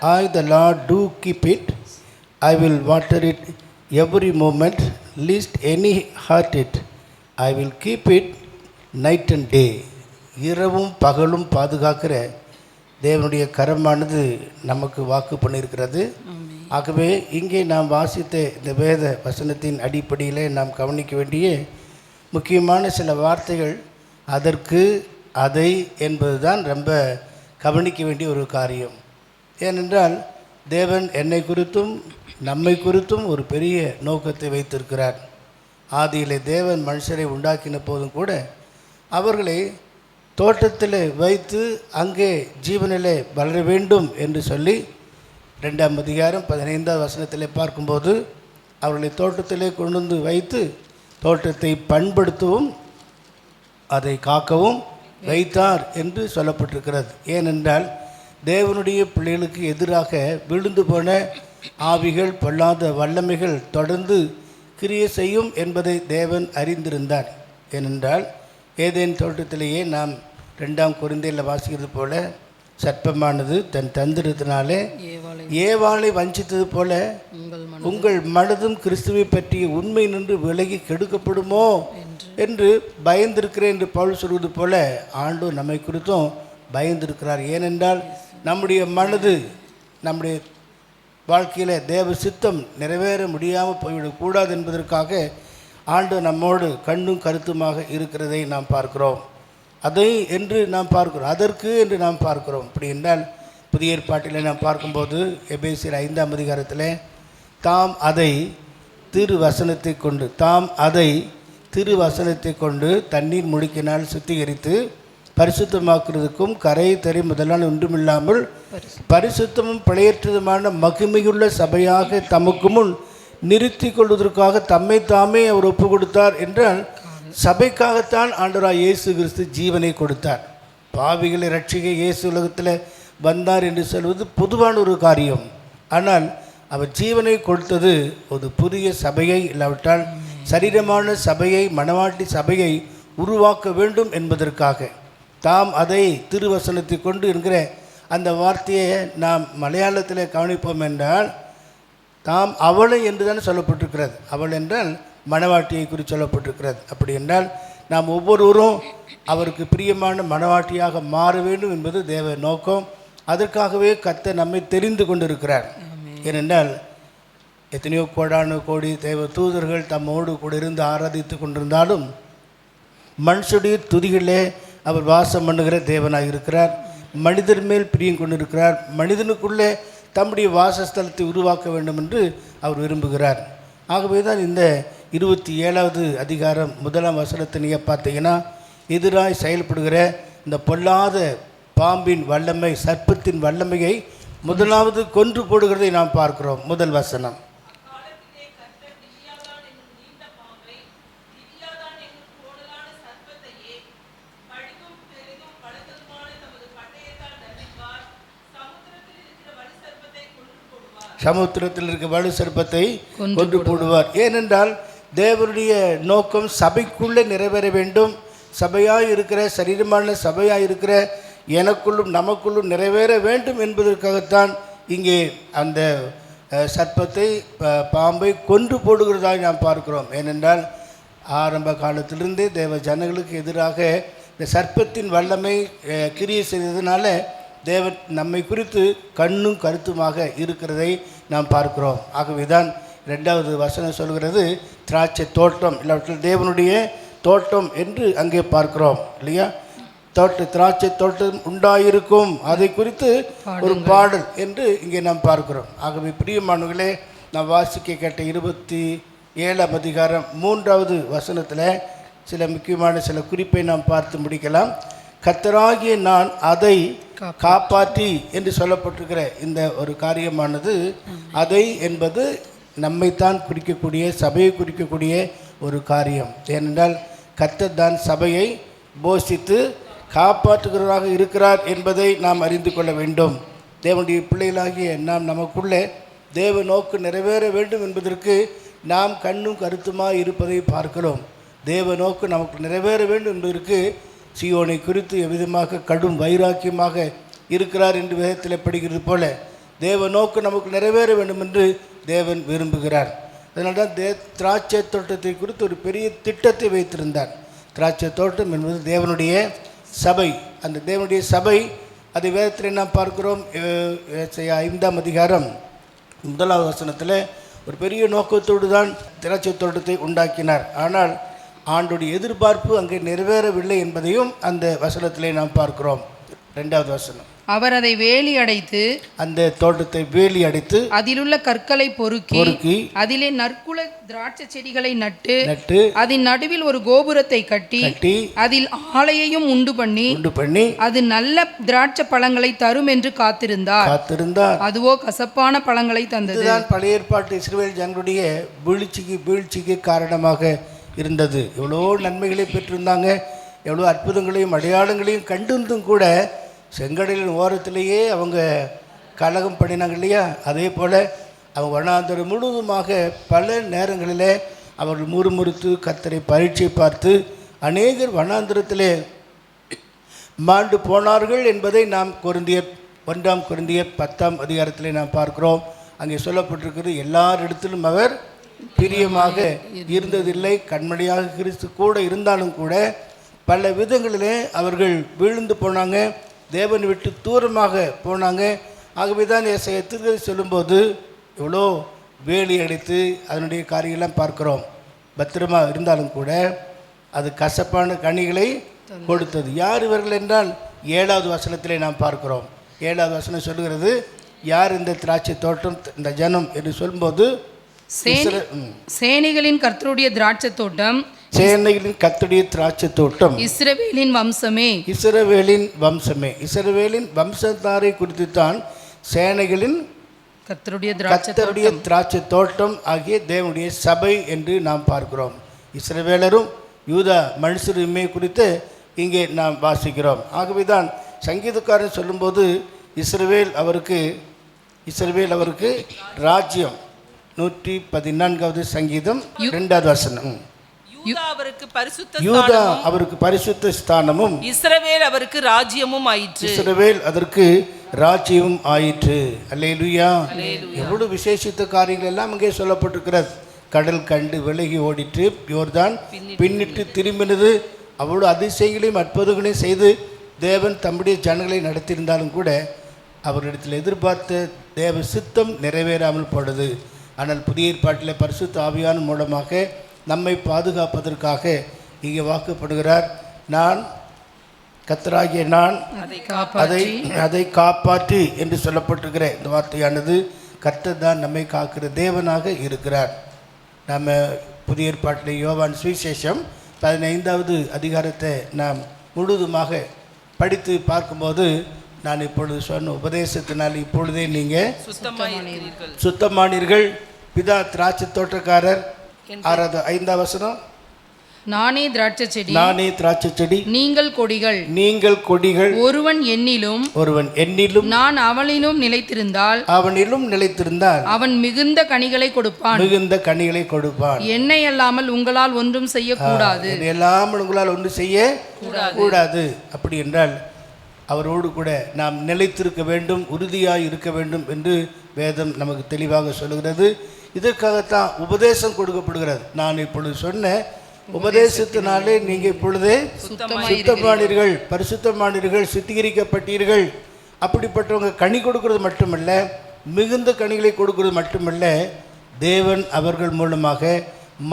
I the Lord do keep it, I will water it every moment, lest any hurt it. I will keep it night and day. இரவும் பகலும் பாதுகாக்கிற தேவனுடைய கரமானது நமக்கு வாக்கு பண்ணியிருக்கிறது. ஆகவே இங்கே நாம் வாசித்த இந்த வேத வசனத்தின் அடிப்படையில் நாம் கவனிக்க வேண்டிய முக்கியமான சில வார்த்தைகள் அதற்கு, அதை என்பதுதான் ரொம்ப கவனிக்க வேண்டிய ஒரு காரியம். ஏனென்றால் தேவன் என்னை குறித்தும் நம்மை குறித்தும் ஒரு பெரிய நோக்கத்தை வைத்திருக்கிறார். ஆதியிலே தேவன் மனுஷரை உண்டாக்கின போதும் கூட அவர்களை தோட்டத்தில் வைத்து அங்கே ஜீவனிலே வளர வேண்டும் என்று சொல்லி 2ஆம் அதிகாரம் 15வது வசனத்தில் பார்க்கும்போது அவர்களை தோட்டத்திலே கொண்டு வந்து வைத்து தோட்டத்தை பண்படுத்தவும் அதை காக்கவும் வைத்தார் என்று சொல்லப்பட்டிருக்கிறது. ஏனென்றால் தேவனுடைய பிள்ளைகளுக்கு எதிராக விழுந்து போன ஆவிகள், பொல்லாத வல்லமைகள் தொடர்ந்து கிரியை செய்யும் என்பதை தேவன் அறிந்திருந்தார். ஏனென்றால் ஏதேன் தோட்டத்திலேயே நாம் 2ஆம் கொரிந்தியரில் வாசிக்கிறது போல சர்ப்பமானது தன் தந்திரத்தினாலே ஏவாளை வஞ்சித்தது போல உங்கள் மனதும் கிறிஸ்துவை பற்றிய உண்மை நின்று விலகி கெடுக்கப்படுமோ என்று பயந்திருக்கிறேன் என்று பவுல் சொல்வது போல ஆண்டவர் நம்மை குறித்தும் பயந்திருக்கிறார். ஏனென்றால் நம்முடைய மனது நம்முடைய வாழ்க்கையில் தேவ சித்தம் நிறைவேற முடியாமல் போய்விடக்கூடாது என்பதற்காக ஆண்டவர் நம்மோடு கண்ணும் கருத்துமாக இருக்கிறதை நாம் பார்க்கிறோம். அதை என்று நாம் பார்க்கிறோம், அதற்கு என்று நாம் பார்க்கிறோம். அப்படி என்றால் புதிய ஏற்பாட்டில் நாம் பார்க்கும்போது எபேசியர் 5ஆம் அதிகாரத்தில் தாம் அதை திருவசனத்தை கொண்டு, தாம் அதை திருவசனத்தை கொண்டு தண்ணீர் முழுக்கினால் சுத்திகரித்து பரிசுத்தமாக்குறதுக்கும் கரை தறி முதலான ஒன்றுமில்லாமல் பரிசுத்தமும் பிழையற்றதுமான மகிமையுள்ள சபையாக தமக்கு முன் நிறுத்தி கொள்வதற்காக தம்மை தாமே அவர் ஒப்பு கொடுத்தார் என்றால், சபைக்காகத்தான் ஆண்டவராய் இயேசு கிறிஸ்து ஜீவனை கொடுத்தார். பாவிகளை ரட்சிக்க இயேசு உலகத்தில் வந்தார் என்று சொல்வது பொதுவான ஒரு காரியம். ஆனால் அவர் ஜீவனை கொடுத்தது ஒரு புதிய சபையை, இல்லாவிட்டால் சரீரமான சபையை, மணவாட்டி சபையை உருவாக்க வேண்டும் என்பதற்காக. தாம் அதை திருவசனத்தை கொண்டு என்கிற அந்த வார்த்தையை நாம் மலையாளத்தில் கவனிப்போம் என்றால், தாம் அவளை என்று தான் சொல்லப்பட்டிருக்கிறது. அவள் என்றால் மணவாட்டியை குறித்து சொல்லப்பட்டிருக்கிறது. அப்படி என்றால் நாம் ஒவ்வொருவரும் அவருக்கு பிரியமான மணவாட்டியாக மாற வேண்டும் என்பது தேவ நோக்கம். அதற்காகவே கர்த்தர் நம்மை தெரிந்து கொண்டிருக்கிறார். ஏனென்றால் எத்தனையோ கோடானு கோடி தேவ தூதர்கள் தம்மோடு கூட இருந்து ஆராதித்து கொண்டிருந்தாலும் மனுஷனுடைய துதிகளே அவர் வாசம் பண்ணுகிற தேவனாக இருக்கிறார். மனிதர் மேல் பிரியம் கொண்டிருக்கிறார். மனிதனுக்குள்ளே தம்முடைய வாசஸ்தலத்தை உருவாக்க வேண்டும் என்று அவர் விரும்புகிறார். ஆகவே தான் இந்த 27வது அதிகாரம் 1ஆம் வசனத்தை நீங்கள் பார்த்தீங்கன்னா, எதிராய் செயல்படுகிற இந்த பொல்லாத பாம்பின் வல்லமை, சர்ப்பத்தின் வல்லமையை முதலாவது கொன்று போடுகிறதை நாம் பார்க்கிறோம். முதல் வசனம், சமுத்திரத்தில் இருக்க வலு சர்ப்பத்தை கொன்று போடுவார். ஏனென்றால் தேவனுடைய நோக்கம் சபைக்குள்ளே நிறைவேற வேண்டும். சபையாய் இருக்கிற, சரீரமான சபையாய் இருக்கிற எனக்குள்ளும் நமக்குள்ளும் நிறைவேற வேண்டும் என்பதற்காகத்தான் இங்கே அந்த சர்ப்பத்தை, பாம்பை கொன்று போடுகிறதாக நாம் பார்க்கிறோம். ஏனென்றால் ஆரம்ப காலத்திலிருந்தே தேவ ஜனங்களுக்கு எதிராக இந்த சர்ப்பத்தின் வல்லமை கிரியை செய்ததுனால தேவன் நம்மை குறித்து கண்ணும் கருத்துமாக இருக்கிறதை நாம் பார்க்கிறோம். ஆகவே தான் 2வது வசனம் சொல்கிறது, திராட்சை தோட்டம், இல்லாவற்றில் தேவனுடைய தோட்டம் என்று அங்கே பார்க்கிறோம் இல்லையா? திராட்சை தோட்டம் உண்டாயிருக்கும், அதை குறித்து ஒரு பாடல் என்று இங்கே நாம் பார்க்கிறோம். ஆகவே பிரியமானவர்களே, நாம் வாசிக்க கேட்ட 27ஆம் அதிகாரம் 3வது வசனத்தில் சில முக்கியமான சில குறிப்பை நாம் பார்த்து முடிக்கலாம். கர்த்தராகிய நான் அதை காப்பாற்றி என்று சொல்லப்பட்டிருக்கிற இந்த ஒரு காரியமானது, அதை என்பது நம்மைத்தான் குறிக்கக்கூடிய, சபையை குறிக்கக்கூடிய ஒரு காரியம். ஏனென்றால் கர்த்தர் தான் சபையை போஷித்து காப்பாற்றுகிறவராக இருக்கிறார் என்பதை நாம் அறிந்து கொள்ள வேண்டும். தேவனுடைய பிள்ளைகளாகிய நாம் நமக்குள்ளே தேவ நோக்கு நிறைவேற வேண்டும் என்பதற்கு நாம் கண்ணும் கருத்துமாக இருப்பதை பார்க்கிறோம். தேவ நோக்கு நமக்கு நிறைவேற வேண்டும் என்பதற்கு சீயோனை குறித்து எவ்விதமாக கடும் வைராக்கியமாக இருக்கிறார் என்று வேதத்தில் படிக்கிறது போல தேவ நோக்கு நமக்கு நிறைவேற வேண்டும் என்று தேவன் விரும்புகிறார். அதனால்தான் திராட்சை தோட்டத்தை குறித்து ஒரு பெரிய திட்டத்தை வைத்திருந்தார். திராட்சை தோட்டம் என்பது தேவனுடைய சபை. அந்த தேவனுடைய சபை, அதை வேதத்தில் நாம் பார்க்கிறோம். 5ஆம் அதிகாரம் 1வது வசனத்தில் ஒரு பெரிய நோக்கத்தோடு தான் திராட்சை தோட்டத்தை உண்டாக்கினார். ஆனால் ஆண்டுடைய எதிர்பார்ப்பு அங்கே நிறைவேறவில்லை என்பதையும் அந்த வசனத்திலே நாம் பார்க்கிறோம். 2வது வசனம், அவர் அதை வேலி அடைத்து, அந்த தோட்டத்தை வேலி அடைத்து அதிலுள்ள கற்களை பொறுக்கி அதிலே நற்குல திராட்சை செடிகளை நட்டு அதன் நடுவில் ஒரு கோபுரத்தை கட்டி அதில் ஆலையையும் உண்டு பண்ணி அது நல்ல திராட்சை பழங்களை தரும் என்று காத்திருந்தார். அதுவோ கசப்பான பழங்களை தந்தது. இதுதான் பழைய ஏற்பாட்டு இஸ்ரவேல் ஜனங்களுடைய வீழ்ச்சிக்கு காரணமாக இருந்தது. எவ்வளோ நன்மைகளை பெற்றிருந்தாங்க, எவ்வளோ அற்புதங்களையும் அடையாளங்களையும் கண்டிருந்தும் கூட செங்கடலின் ஓரத்திலேயே அவங்க கலகம் பண்ணினாங்க இல்லையா? அதே போல் அவங்க வனாந்தரம் முழுவதுமாக பல நேரங்களில் அவர்கள் முறுமுறுத்து கர்த்தரை பரீட்சை பார்த்து அநேகர் வனாந்தரத்திலே மாண்டு போனார்கள் என்பதை நாம் 1 கொரிந்தியர் 10ஆம் அதிகாரத்திலே நாம் பார்க்கிறோம். அங்கே சொல்லப்பட்டிருக்கிறது, எல்லாரிடத்திலும் அவர் பிரியமாக இருந்ததில்லை. கண்மணியாக கிறிஸ்து கூட இருந்தாலும் கூட பல விதங்களிலே அவர்கள் விழுந்து போனாங்க, தேவனை விட்டு தூரமாக போனாங்க. ஆகவே தான் ஏசாயா தீர்க்கதரிசி சொல்லும்போது எவ்வளோ வேலி அடித்து அதனுடைய காரியெல்லாம் பார்க்குறோம். பத்திரமா இருந்தாலும் கூட அது கசப்பான கனிகளை கொடுத்தது. யார் இவர்கள் என்றால் 7வது வசனத்திலே நாம் பார்க்கிறோம். 7வது வசனம் சொல்லுகிறது, யார் இந்த திராட்சை தோட்டம், இந்த ஜனம் என்று சொல்லும்போது சேனைகளின் கர்த்தருடைய திராட்சை தோட்டம், சேனைகளின் கர்த்தருடைய திராட்சை தோட்டம், இஸ்ரவேலின் வம்சமே, இஸ்ரவேலின் வம்சமே. இஸ்ரவேலின் வம்சத்தாரை குறித்து தான் சேனைகளின் கர்த்தருடைய திராட்சை தோட்டம் ஆகிய தேவனுடைய சபை என்று நாம் பார்க்கிறோம். இஸ்ரவேலரும் யூதா மனுஷருமே குறித்து இங்கே நாம் வாசிக்கிறோம். ஆகவேதான் சங்கீதக்காரன் சொல்லும்போது இஸ்ரவேல் அவருக்கு ராஜ்யம். 114வது சங்கீதம் 2வது வசனம். யூதா அவருக்கு பரிசுத்த ஸ்தானமும் இஸ்ரவேல் அவருக்கு ராஜ்யமும் ஆயிற்று. இஸ்ரவேல் அதற்கு ராஜ்யமும் ஆயிற்று. அல்லேலூயா. எவ்வளவு விசேஷித்த காரியங்கள் எல்லாம் இங்கே சொல்லப்பட்டிருக்கிறது. கடல் கண்டு விலகி ஓடிட்டு, யோர்தான் பின்னிட்டு திரும்பினது. அவ்வளவு அதிசயங்களையும் அற்புதங்களையும் செய்து தேவன் தம்முடைய ஜனங்களை நடத்தியிருந்தாலும் கூட அவரிடத்தில் எதிர்பார்த்த தேவ சித்தம் நிறைவேறாமல் போனது. ஆனால் புதிய ஏற்பாட்டில் பரிசுத்த ஆவியான மூலமாக நம்மை பாதுகாப்பதற்காக இங்கே வாக்குப்படுகிறார். நான் கர்த்தராகிய நான் அதை காப்பாற்றி என்று சொல்லப்பட்டிருக்கிற இந்த வார்த்தையானது கர்த்தர் தான் நம்மை காக்கிற தேவனாக இருக்கிறார். நம்ம புதிய ஏற்பாட்டில் யோவான் சுவிசேஷம் 15வது அதிகாரத்தை நாம் முழுதுமாக படித்து பார்க்கும்போது நான் இப்பொழுது சொன்ன உபதேசத்தினால் இப்பொழுதே நீங்கள் சுத்தமானீர்கள். பிதா திராட்சை தோட்டக்காரர். 5வது வசனம். நானே திராட்சை செடி, நீங்கள் கொடிகள். ஒருவன் என்னிலும் நான் அவனிலும் நிலைத்திருந்தால் அவன் மிகுந்த கனிகளை கொடுப்பான். என்னை அல்லாமல் உங்களால் ஒன்றும் செய்யக்கூடாது. அப்படி என்றால் அவரோடு கூட நாம் நிலைத்திருக்க வேண்டும், உறுதியாய் இருக்க வேண்டும் என்று வேதம் நமக்கு தெளிவாக சொல்லுகிறது. இதற்காகத்தான் உபதேசம் கொடுக்கப்படுகிறது. நான் இப்பொழுது சொன்ன உபதேசத்தினாலே நீங்கள் இப்பொழுதே சுத்தமானீர்கள், பரிசுத்தமானீர்கள், சுத்திகரிக்கப்பட்டீர்கள். அப்படிப்பட்டவங்க கனி கொடுக்கறது மட்டுமல்ல, மிகுந்த கனிகளை கொடுக்கறது மட்டுமல்ல, தேவன் அவர்கள் மூலமாக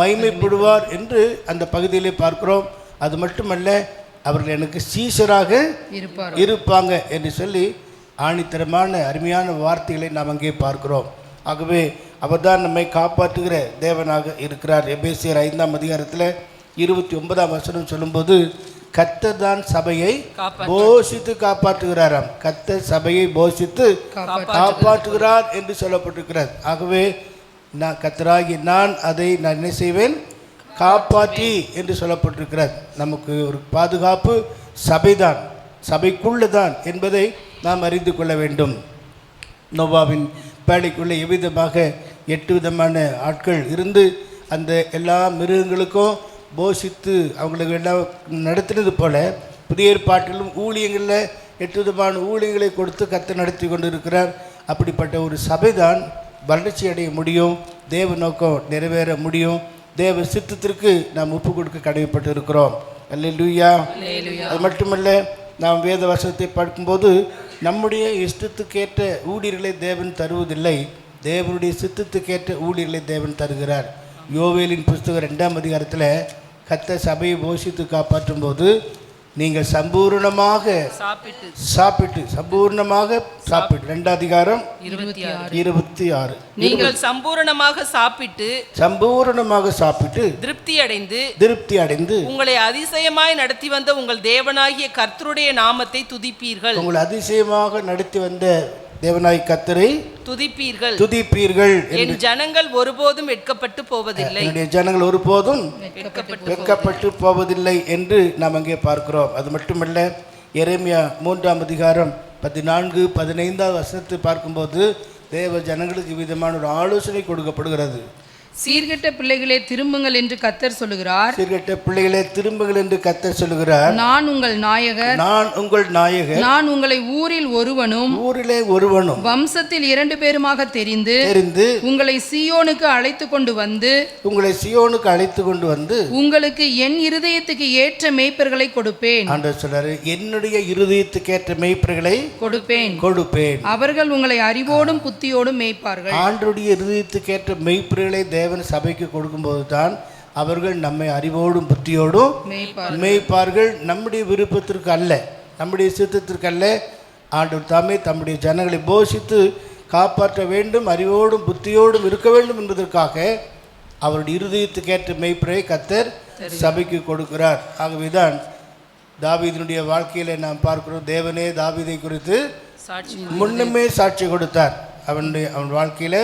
மகிமைப்படுவார் என்று அந்த பகுதியிலே பார்க்கிறோம். அது மட்டுமல்ல, அவர்கள் எனக்கு சீஷராக இருப்பாங்க என்று சொல்லி ஆணித்தரமான அருமையான வார்த்தைகளை நாம் அங்கே பார்க்கிறோம். ஆகவே அவர்தான் நம்மை காப்பாற்றுகிற தேவனாக இருக்கிறார். எபேசியர் 5ஆம் அதிகாரத்தில் 29ஆம் வசனம் சொல்லும்போது கர்த்தர் தான் சபையை போஷித்து காப்பாற்றுகிறாராம். கர்த்தர் சபையை போஷித்து காப்பாற்றுகிறார் என்று சொல்லப்பட்டிருக்கிறார். ஆகவே நான் கர்த்தராகி நான் அதை நான் என்ன செய்வேன், காப்பாற்றி என்று சொல்லப்பட்டிருக்கிறார். நமக்கு ஒரு பாதுகாப்பு சபைதான், சபைக்குள்ளதான் என்பதை நாம் அறிந்து கொள்ள வேண்டும். நோவாவின் பேழைக்குள்ளே எவ்விதமாக 8 விதமான ஆட்கள் இருந்து அந்த எல்லா மிருகங்களுக்கும் போஷித்து அவங்களுக்கு எல்லாம் நடத்தினது போல புதிய ஏற்பாட்டிலும் ஊழியங்களில் 8 விதமான ஊழியங்களை கொடுத்து கர்த்தர் நடத்தி கொண்டு இருக்கிறார். அப்படிப்பட்ட ஒரு சபைதான் வளர்ச்சி அடைய முடியும், தேவ நோக்கம் நிறைவேற முடியும், தேவ சித்தத்திற்கு நாம் ஒப்பு கொடுக்க கடமைப்பட்டு இருக்கிறோம். அல்லேலூயா. அது மட்டுமல்ல, நாம் வேத வசனத்தை பார்க்கும்போது நம்முடைய இஷ்டத்துக்கேற்ற ஊழியர்களை தேவன் தருவதில்லை, தேவனுடைய சித்தத்துக்கேற்ற ஊழியர்களை தேவன் தருகிறார். யோவேலின் புஸ்தகம் 2ஆம் அதிகாரத்தில் கர்த்தர் சபையை போஷித்து காப்பாற்றும் போது நீங்கள் சம்பூர்ணமாக சாப்பிட்டு 2ஆம் அதிகாரம் 26 நீங்கள் சம்பூர்ணமாக சாப்பிட்டு திருப்தி அடைந்து உங்களை அதிசயமாய் நடத்தி வந்த உங்கள் தேவனாகிய கர்த்தருடைய நாமத்தை துதிப்பீர்கள். உங்களை அதிசயமாக நடத்தி வந்த தேவனாய் கர்த்தரை துதிப்பீர்கள். என் ஜனங்கள் ஒருபோதும் வெட்கப்பட்டு போவதில்லை, என்னுடைய ஜனங்கள் ஒருபோதும் வெட்கப்பட்டு போவதில்லை என்று நாம் அங்கே பார்க்கிறோம். அது மட்டுமல்ல, எரேமியா 3ஆம் அதிகாரம் 14-15 வசனத்தை பார்க்கும்போது தேவ ஜனங்களுக்கு விதமான ஒரு ஆலோசனை கொடுக்கப்படுகிறது. சீர்கெட்ட பிள்ளைகளே திரும்புங்கள் என்று கர்த்தர் சொல்லுகிறார். நான் உங்கள் நாயகர், நான் உங்களை ஊரிலே ஒருவனும் வம்சத்தில் 2 பேருமாக தெரிந்து உங்களை சீயோனுக்கு அழைத்து கொண்டு வந்து உங்களுக்கு என் இருதயத்துக்கு ஏற்ற மேய்ப்பர்களை கொடுப்பேன். ஆண்டவர் சொல்றாரு, என்னுடைய இருதயத்துக்கு ஏற்ற மேய்ப்பர்களை கொடுப்பேன். அவர்கள் உங்களை அறிவோடும் புத்தியோடும் மேய்ப்பார்கள். ஆண்டவருடைய இருதயத்துக்கு ஏற்ற மேய்ப்பர்களை தேவன் சபைக்கு கொடுக்கும்போது தான் அவர்கள் நம்மை அறிவோடும் புத்தியோடும் மேய்ப்பார்கள். நம்முடைய விருப்பத்திற்கு அல்ல, நம்முடைய சித்தத்திற்கு அல்ல. ஆண்டவர் தாமே தம்முடைய ஜனங்களை போஷித்து காப்பாற்ற வேண்டும், அறிவோடும் புத்தியோடும் இருக்க வேண்டும் என்பதற்காக அவருடைய இருதயத்துக்கேற்ற மெய்ப்பரை கர்த்தர் சபைக்கு கொடுக்கிறார். ஆகவேதான் தாவீதினுடைய வாழ்க்கையில நாம் பார்க்கிறோம், தேவனே தாவீதை குறித்து முன்னமே சாட்சி கொடுத்தார். அவன் வாழ்க்கையில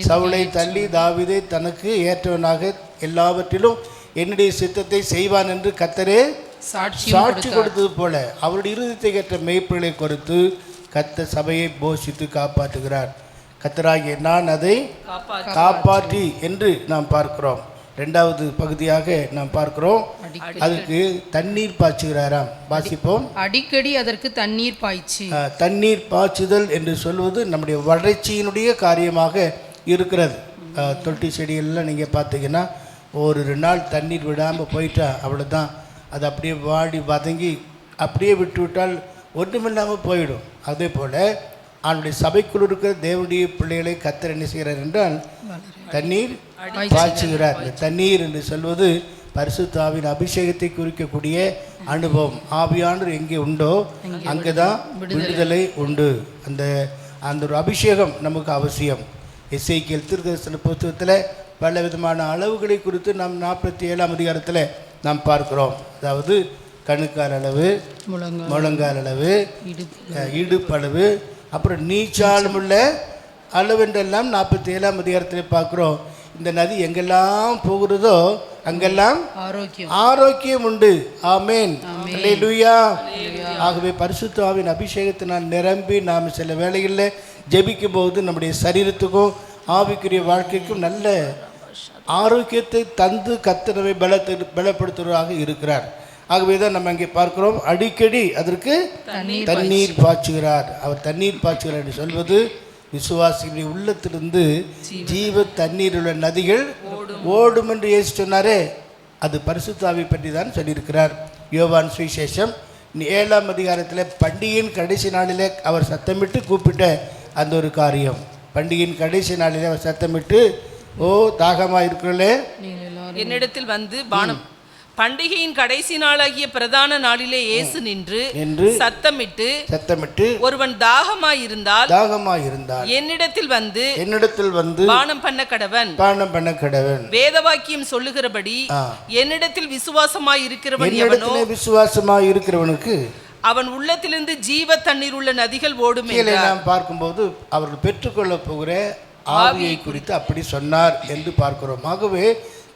சவுலை தள்ளி தாவீதை தனக்கு ஏற்றவனாக எல்லாவற்றிலும் என்னுடைய சித்தத்தை செய்வான் என்று கர்த்தரே சாட்சி கொடுத்தது போல அவருடைய இருதயத்தை ஏற்ற மெய்ப்பர்களை கொடுத்து கர்த்தர் சபையை போஷித்து காப்பாற்றுகிறார். கர்த்தராகிய நான் அதை காப்பாற்றி என்று நாம் பார்க்கிறோம். இரண்டாவது பகுதியாக நாம் பார்க்கிறோம், அதுக்கு தண்ணீர் பாய்ச்சுகிறாராம். வாசிப்போம். அடிக்கடி அதற்கு தண்ணீர் பாய்ச்சி. தண்ணீர் பாய்ச்சுதல் என்று சொல்வது நம்முடைய வறட்சியினுடைய காரியமாக இருக்கிறது. தொட்டி செடியெல்லாம் நீங்கள் பார்த்தீங்கன்னா ஒரு 2 நாள் தண்ணீர் விடாமல் போயிட்டா அவ்வளோதான், அது அப்படியே வாடி வதங்கி அப்படியே விட்டுவிட்டால் ஒன்றுமில்லாமல் போயிடும். அதே போல் அவனுடைய சபைக்குள் இருக்கிற தேவனுடைய பிள்ளைகளை கர்த்தர் என்ன செய்கிறார் என்றால் தண்ணீர் பாய்ச்சுகிறார். இந்த தண்ணீர் என்று சொல்வது பரிசுத்த ஆவியின் அபிஷேகத்தை குறிக்கக்கூடிய அனுபவம். ஆவியானவர் எங்கே உண்டோ அங்கே தான் விடுதலை உண்டு. அந்த ஒரு அபிஷேகம் நமக்கு அவசியம். எசேக்கியேல் தீர்க்கதரிசன புத்தகத்தில் பல விதமான அளவுகளை குறித்து நாம் 47ஆம் அதிகாரத்தில் நாம் பார்க்கிறோம். அதாவது கணுக்கால் அளவு, முழங்கால் அளவு, இடுப்பளவு, அப்புறம் நீச்சாலுமுள்ள அளவு என்றெல்லாம் 47ஆம் அதிகாரத்தில் பார்க்குறோம். இந்த நதி எங்கெல்லாம் போகிறதோ அங்கெல்லாம் ஆரோக்கியம் உண்டு. ஆமேன், அல்லேலூயா. ஆகவே பரிசுத்த ஆவியின் அபிஷேகத்தினால் நிரம்பி நாம் சில வேளைகளில் ஜெபிக்கும் போது நம்முடைய சரீரத்துக்கும் ஆவிக்குரிய வாழ்க்கைக்கும் நல்ல ஆரோக்கியத்தை தந்து கர்த்தரை பலப்படுத்துவதாக இருக்கிறார். ஆகவே தான் நம்ம இங்கே பார்க்கிறோம், அடிக்கடி அதற்கு தண்ணீர் பாய்ச்சுகிறார். அவர் தண்ணீர் பாய்ச்சுகிறார் என்று சொல்வது விசுவாசிகளுடைய உள்ளத்திலிருந்து ஜீவ தண்ணீர் உள்ள நதிகள் ஓடும் என்று இயேசு சொன்னாரே, அது பரிசுத்த ஆவியை பற்றி தான் சொல்லியிருக்கிறார். யோவான் சுவிசேஷம் 7ஆம் அதிகாரத்தில் பண்டிகையின் கடைசி நாளிலே அவர் சத்தமிட்டு கூப்பிட்ட அந்த ஒரு காரியம். பண்டிகையின் கடைசி நாளிலே அவர் சத்தமிட்டு, ஓ தாகமாக இருக்கிறே என்னிடத்தில் வந்து பானம். பண்டிகையின் கடைசி நாளாகிய பிரதான நாளிலே இயேசு நின்று சத்தமிட்டு ஒருவன் தாகமாயிருந்தால் என்னிடத்தில் வந்து பானம் பண்ண கடவன். வேதவாக்கியம் சொல்லுகிறபடி என்னிடத்தில் விசுவாசமாய் இருக்கிறவனுக்கு அவன் உள்ளத்திலிருந்து ஜீவ தண்ணீர் உள்ள நதிகள் ஓடும். நாம் பார்க்கும்போது அவர்கள் பெற்றுக்கொள்ள போகிற ஆவியை குறித்து அப்படி சொன்னார் என்று பார்க்கிறோம். ஆகவே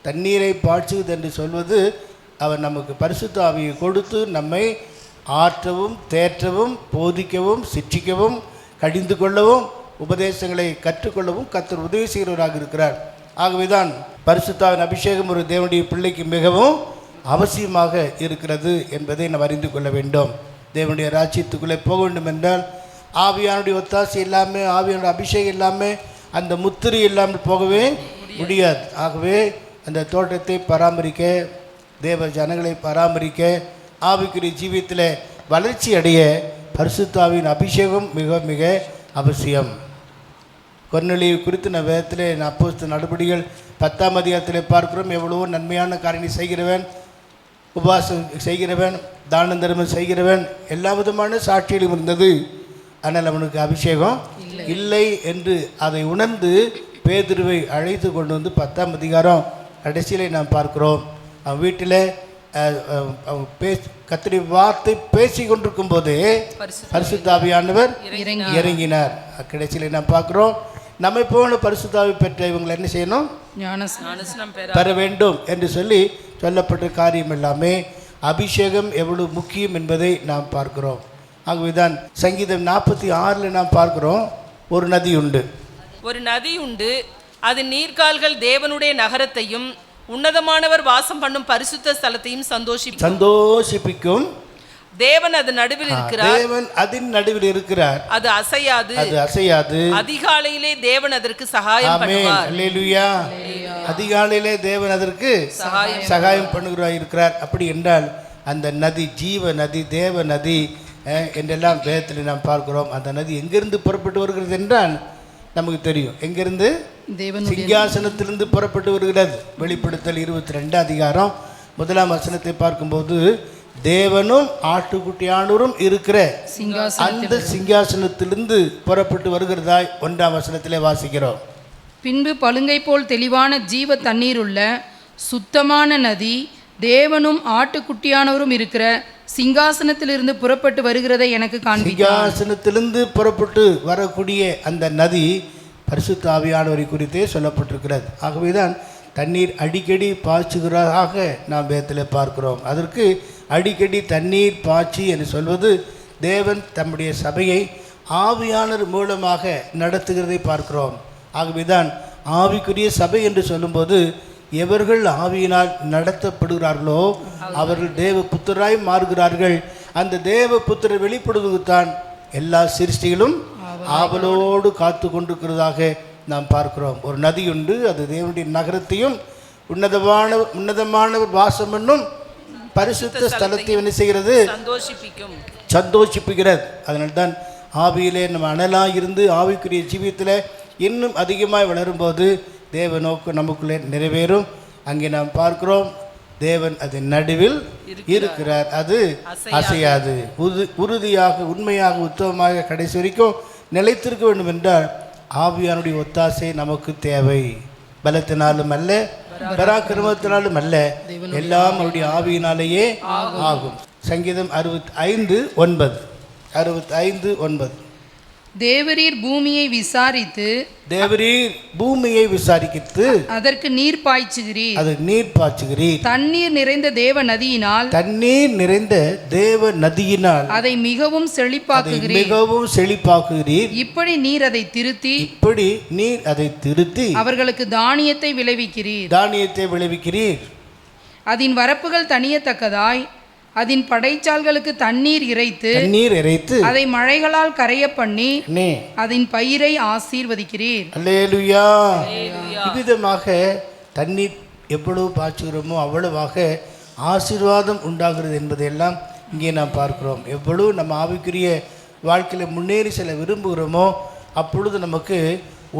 தண்ணீரை பாய்ச்சுவது என்று சொல்வது அவர் நமக்கு பரிசுத்த ஆவியை கொடுத்து நம்மை ஆற்றவும் தேற்றவும் போதிக்கவும் சிற்றிக்கவும் கடிந்து கொள்ளவும் உபதேசங்களை கற்றுக்கொள்ளவும் கர்த்தர் உதவி செய்கிறவராக இருக்கிறார். ஆகவேதான் பரிசுத்த ஆவியின் அபிஷேகம் ஒரு தேவனுடைய பிள்ளைக்கு மிகவும் அவசியமாக இருக்கிறது என்பதை நாம் அறிந்து கொள்ள வேண்டும். தேவனுடைய ராஜ்யத்துக்குள்ளே போக வேண்டும் என்றால் ஆவியானுடைய ஒத்தாசை இல்லாமல், ஆவியானுடைய அபிஷேகம் இல்லாமல், அந்த முத்திரை இல்லாமல் போகவே முடியாது. ஆகவே அந்த தோட்டத்தை பராமரிக்க, தேவ ஜனங்களை பராமரிக்க, ஆவிக்குரிய ஜீவியத்தில் வளர்ச்சி அடைய பரிசுத்த ஆவியின் அபிஷேகம் மிக மிக அவசியம். கொர்நேலியை குறித்து நான் வேதத்திலே அப்போஸ்தலர் நடபடிகள் 10ஆம் அதிகாரத்தில் பார்க்கிறோம். எவ்வளவோ நன்மையான காரியங்களை செய்கிறவன், உபவாசம் செய்கிறவன், தான தர்மம் செய்கிறவன், எல்லா விதமான சாட்சிகளும் இருந்தது. ஆனால் அவனுக்கு அபிஷேகம் இல்லை என்று அதை உணர்ந்து பேதுருவை அழைத்து கொண்டு வந்து 10ஆம் அதிகாரம் கடைசியிலே நாம் பார்க்கிறோம். அவன் வீட்டில் கர்த்தருடைய வார்த்தை பேசி கொண்டிருக்கும் போதே பரிசுத்த ஆவியானவர் இறங்கினார். கடைசியிலே நாம் பார்க்கிறோம், நம்மை போல பரிசுத்த ஆவி பெற்ற இவங்களை என்ன செய்யணும், பெற வேண்டும் என்று சொல்லப்பட்ட காரியம் எல்லாமே அபிஷேகம் எவ்வளவு முக்கியம் என்பதை நாம் பார்க்கிறோம். ஆகவேதான் சங்கீதம் 46 நாம் பார்க்கிறோம், ஒரு நதி உண்டு, அது நீர்கால்கள் தேவனுடைய நகரத்தையும் உன்னதமானவர் வாசம் பண்ணும் பரிசுத்த ஸ்தலத்தையும் சந்தோஷிப்பிக்கும். தேவன் அதன் நடுவில் இருக்கிறார். அது அசையாது. அதிகாலையிலே தேவன் அதற்கு சகாயம் பண்ணுவார். அல்லேலூயா. அதிகாலையிலே தேவன் அதற்கு சகாயம் பண்ணுகிறார் இருக்கிறார். அப்படி என்றால் அந்த நதி ஜீவ நதி, தேவ நதி என்றெல்லாம் வேதத்தில் நாம் பார்க்கிறோம். அந்த நதி எங்கிருந்து புறப்பட்டு வருகிறது என்றால் நமக்கு தெரியும். எங்கிருந்து? சிங்காசனத்திலிருந்து புறப்பட்டு வருகிறது. வெளிப்படுத்தல் 22 அதிகாரம் 1ஆம் வசனத்தை பார்க்கும்போது தேவனும் ஆட்டுக்குட்டியானவரும் இருக்கிற அந்த சிங்காசனத்திலிருந்து புறப்பட்டு வருகிறதாய் 1ஆம் வசனத்திலே வாசிக்கிறோம். பின்பு பழுங்கை போல் தெளிவான ஜீவ தண்ணீருள்ள சுத்தமான நதி தேவனும் ஆட்டுக்குட்டியானவரும் இருக்கிற சிங்காசனத்திலிருந்து புறப்பட்டு வருகிறதை எனக்கு காண்பித்தார். சிங்காசனத்திலிருந்து புறப்பட்டு வரக்கூடிய அந்த நதி பரிசுத்த ஆவியானவரை குறித்தே சொல்லப்பட்டிருக்கிறது. ஆகவேதான் தண்ணீர் அடிக்கடி பாய்ச்சுகிறதாக நாம் வேதத்தில் பார்க்கிறோம். அதற்கு அடிக்கடி தண்ணீர் பாய்ச்சி என்று சொல்வது தேவன் தம்முடைய சபையை ஆவியானவர் மூலமாக நடத்துகிறதை பார்க்கிறோம். ஆகவேதான் ஆவிக்குரிய சபை என்று சொல்லும்போது எவர்கள் ஆவியினால் நடத்தப்படுகிறார்களோ அவர்கள் தேவ புத்திராய் மாறுகிறார்கள். அந்த தேவ புத்திரர் வெளிப்படுவதுதான் எல்லா சிருஷ்டிகளும் ஆவலோடு காத்து கொண்டிருக்கிறதாக நாம் பார்க்கிறோம். ஒரு நதி உண்டு, அது தேவனுடைய நகரத்தையும் உன்னதமானவர் வாசம் என்னும் பரிசுத்த ஸ்தலத்தை என்ன செய்கிறது? சந்தோஷிப்புகிறது. அதனால்தான் ஆவியிலே நம்ம அனலாக இருந்து ஆவிக்குரிய ஜீவியத்தில் இன்னும் அதிகமாக வளரும்போது தேவ நோக்கு நமக்குள்ளே நிறைவேறும். அங்கே நாம் பார்க்கிறோம், தேவன் அது நடுவில் இருக்கிறார், அது அசையாது. உறுதியாக உண்மையாக உத்தமமாக கடைசி வரைக்கும் நிலைத்திருக்க வேண்டும் என்றால் ஆவியானுடைய ஒத்தாசை நமக்கு தேவை. பலத்தினாலும் அல்ல, பராக்கிரமத்தினாலும் அல்ல, எல்லாம் அவருடைய ஆவியினாலேயே ஆகும். சங்கீதம் 65:9 தேவரீர் பூமியை விசாரித்து அதற்கு நீர் பாய்ச்சுகிறீர். தண்ணீர் நிறைந்த தேவ நதியினால் அதை மிகவும் செழிப்பாக்குகிறீர். இப்படி நீர் அதை திருத்தி அவர்களுக்கு தானியத்தை விளைவிக்கிறீர். அதன் வரப்புகள் தணியத்தக்கதாய் அதன் படைச்சால்களுக்கு தண்ணீர் இறைத்து அதை மழைகளால் கரைய பண்ணி அதன் பயிரை ஆசீர்வதிக்கிறீர். அல்லேலூயா. இவ்விதமாக தண்ணீர் எவ்வளவு பாய்ச்சுகிறோமோ அவ்வளவாக ஆசீர்வாதம் உண்டாகிறது என்பதையெல்லாம் இங்கே நாம் பார்க்கிறோம். எவ்வளவு நம்ம ஆவிக்குரிய வாழ்க்கையில் முன்னேறி செல்ல விரும்புகிறோமோ அப்பொழுது நமக்கு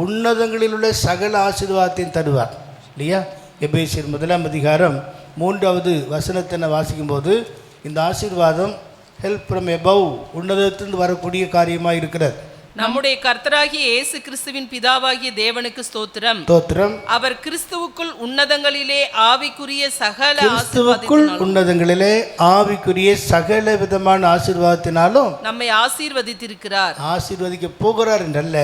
உன்னதங்களில் உள்ள சகல ஆசீர்வாதத்தையும் தருவார் இல்லையா? எபேசியர் 1ஆம் அதிகாரம் 3வது வசனத்தை வாசிக்கும்போது இந்த ஆசீர்வாதம் ஹெல்ப் ஃப்ரம் எபவ், உன்னதத்திலிருந்து வரக்கூடிய காரியமாக இருக்கிறது. நம்முடைய கர்த்தராகிய இயேசு கிறிஸ்துவின் பிதாவாகிய தேவனுக்கு ஸ்தோத்திரம். அவர் கிறிஸ்துவுக்குள் உன்னதங்களிலே ஆவிக்குரிய சகல விதமான ஆசீர்வாதத்தினாலும் நம்மை ஆசீர்வதித்திருக்கிறார். ஆசீர்வதிக்க போகிறார் என்றல்ல,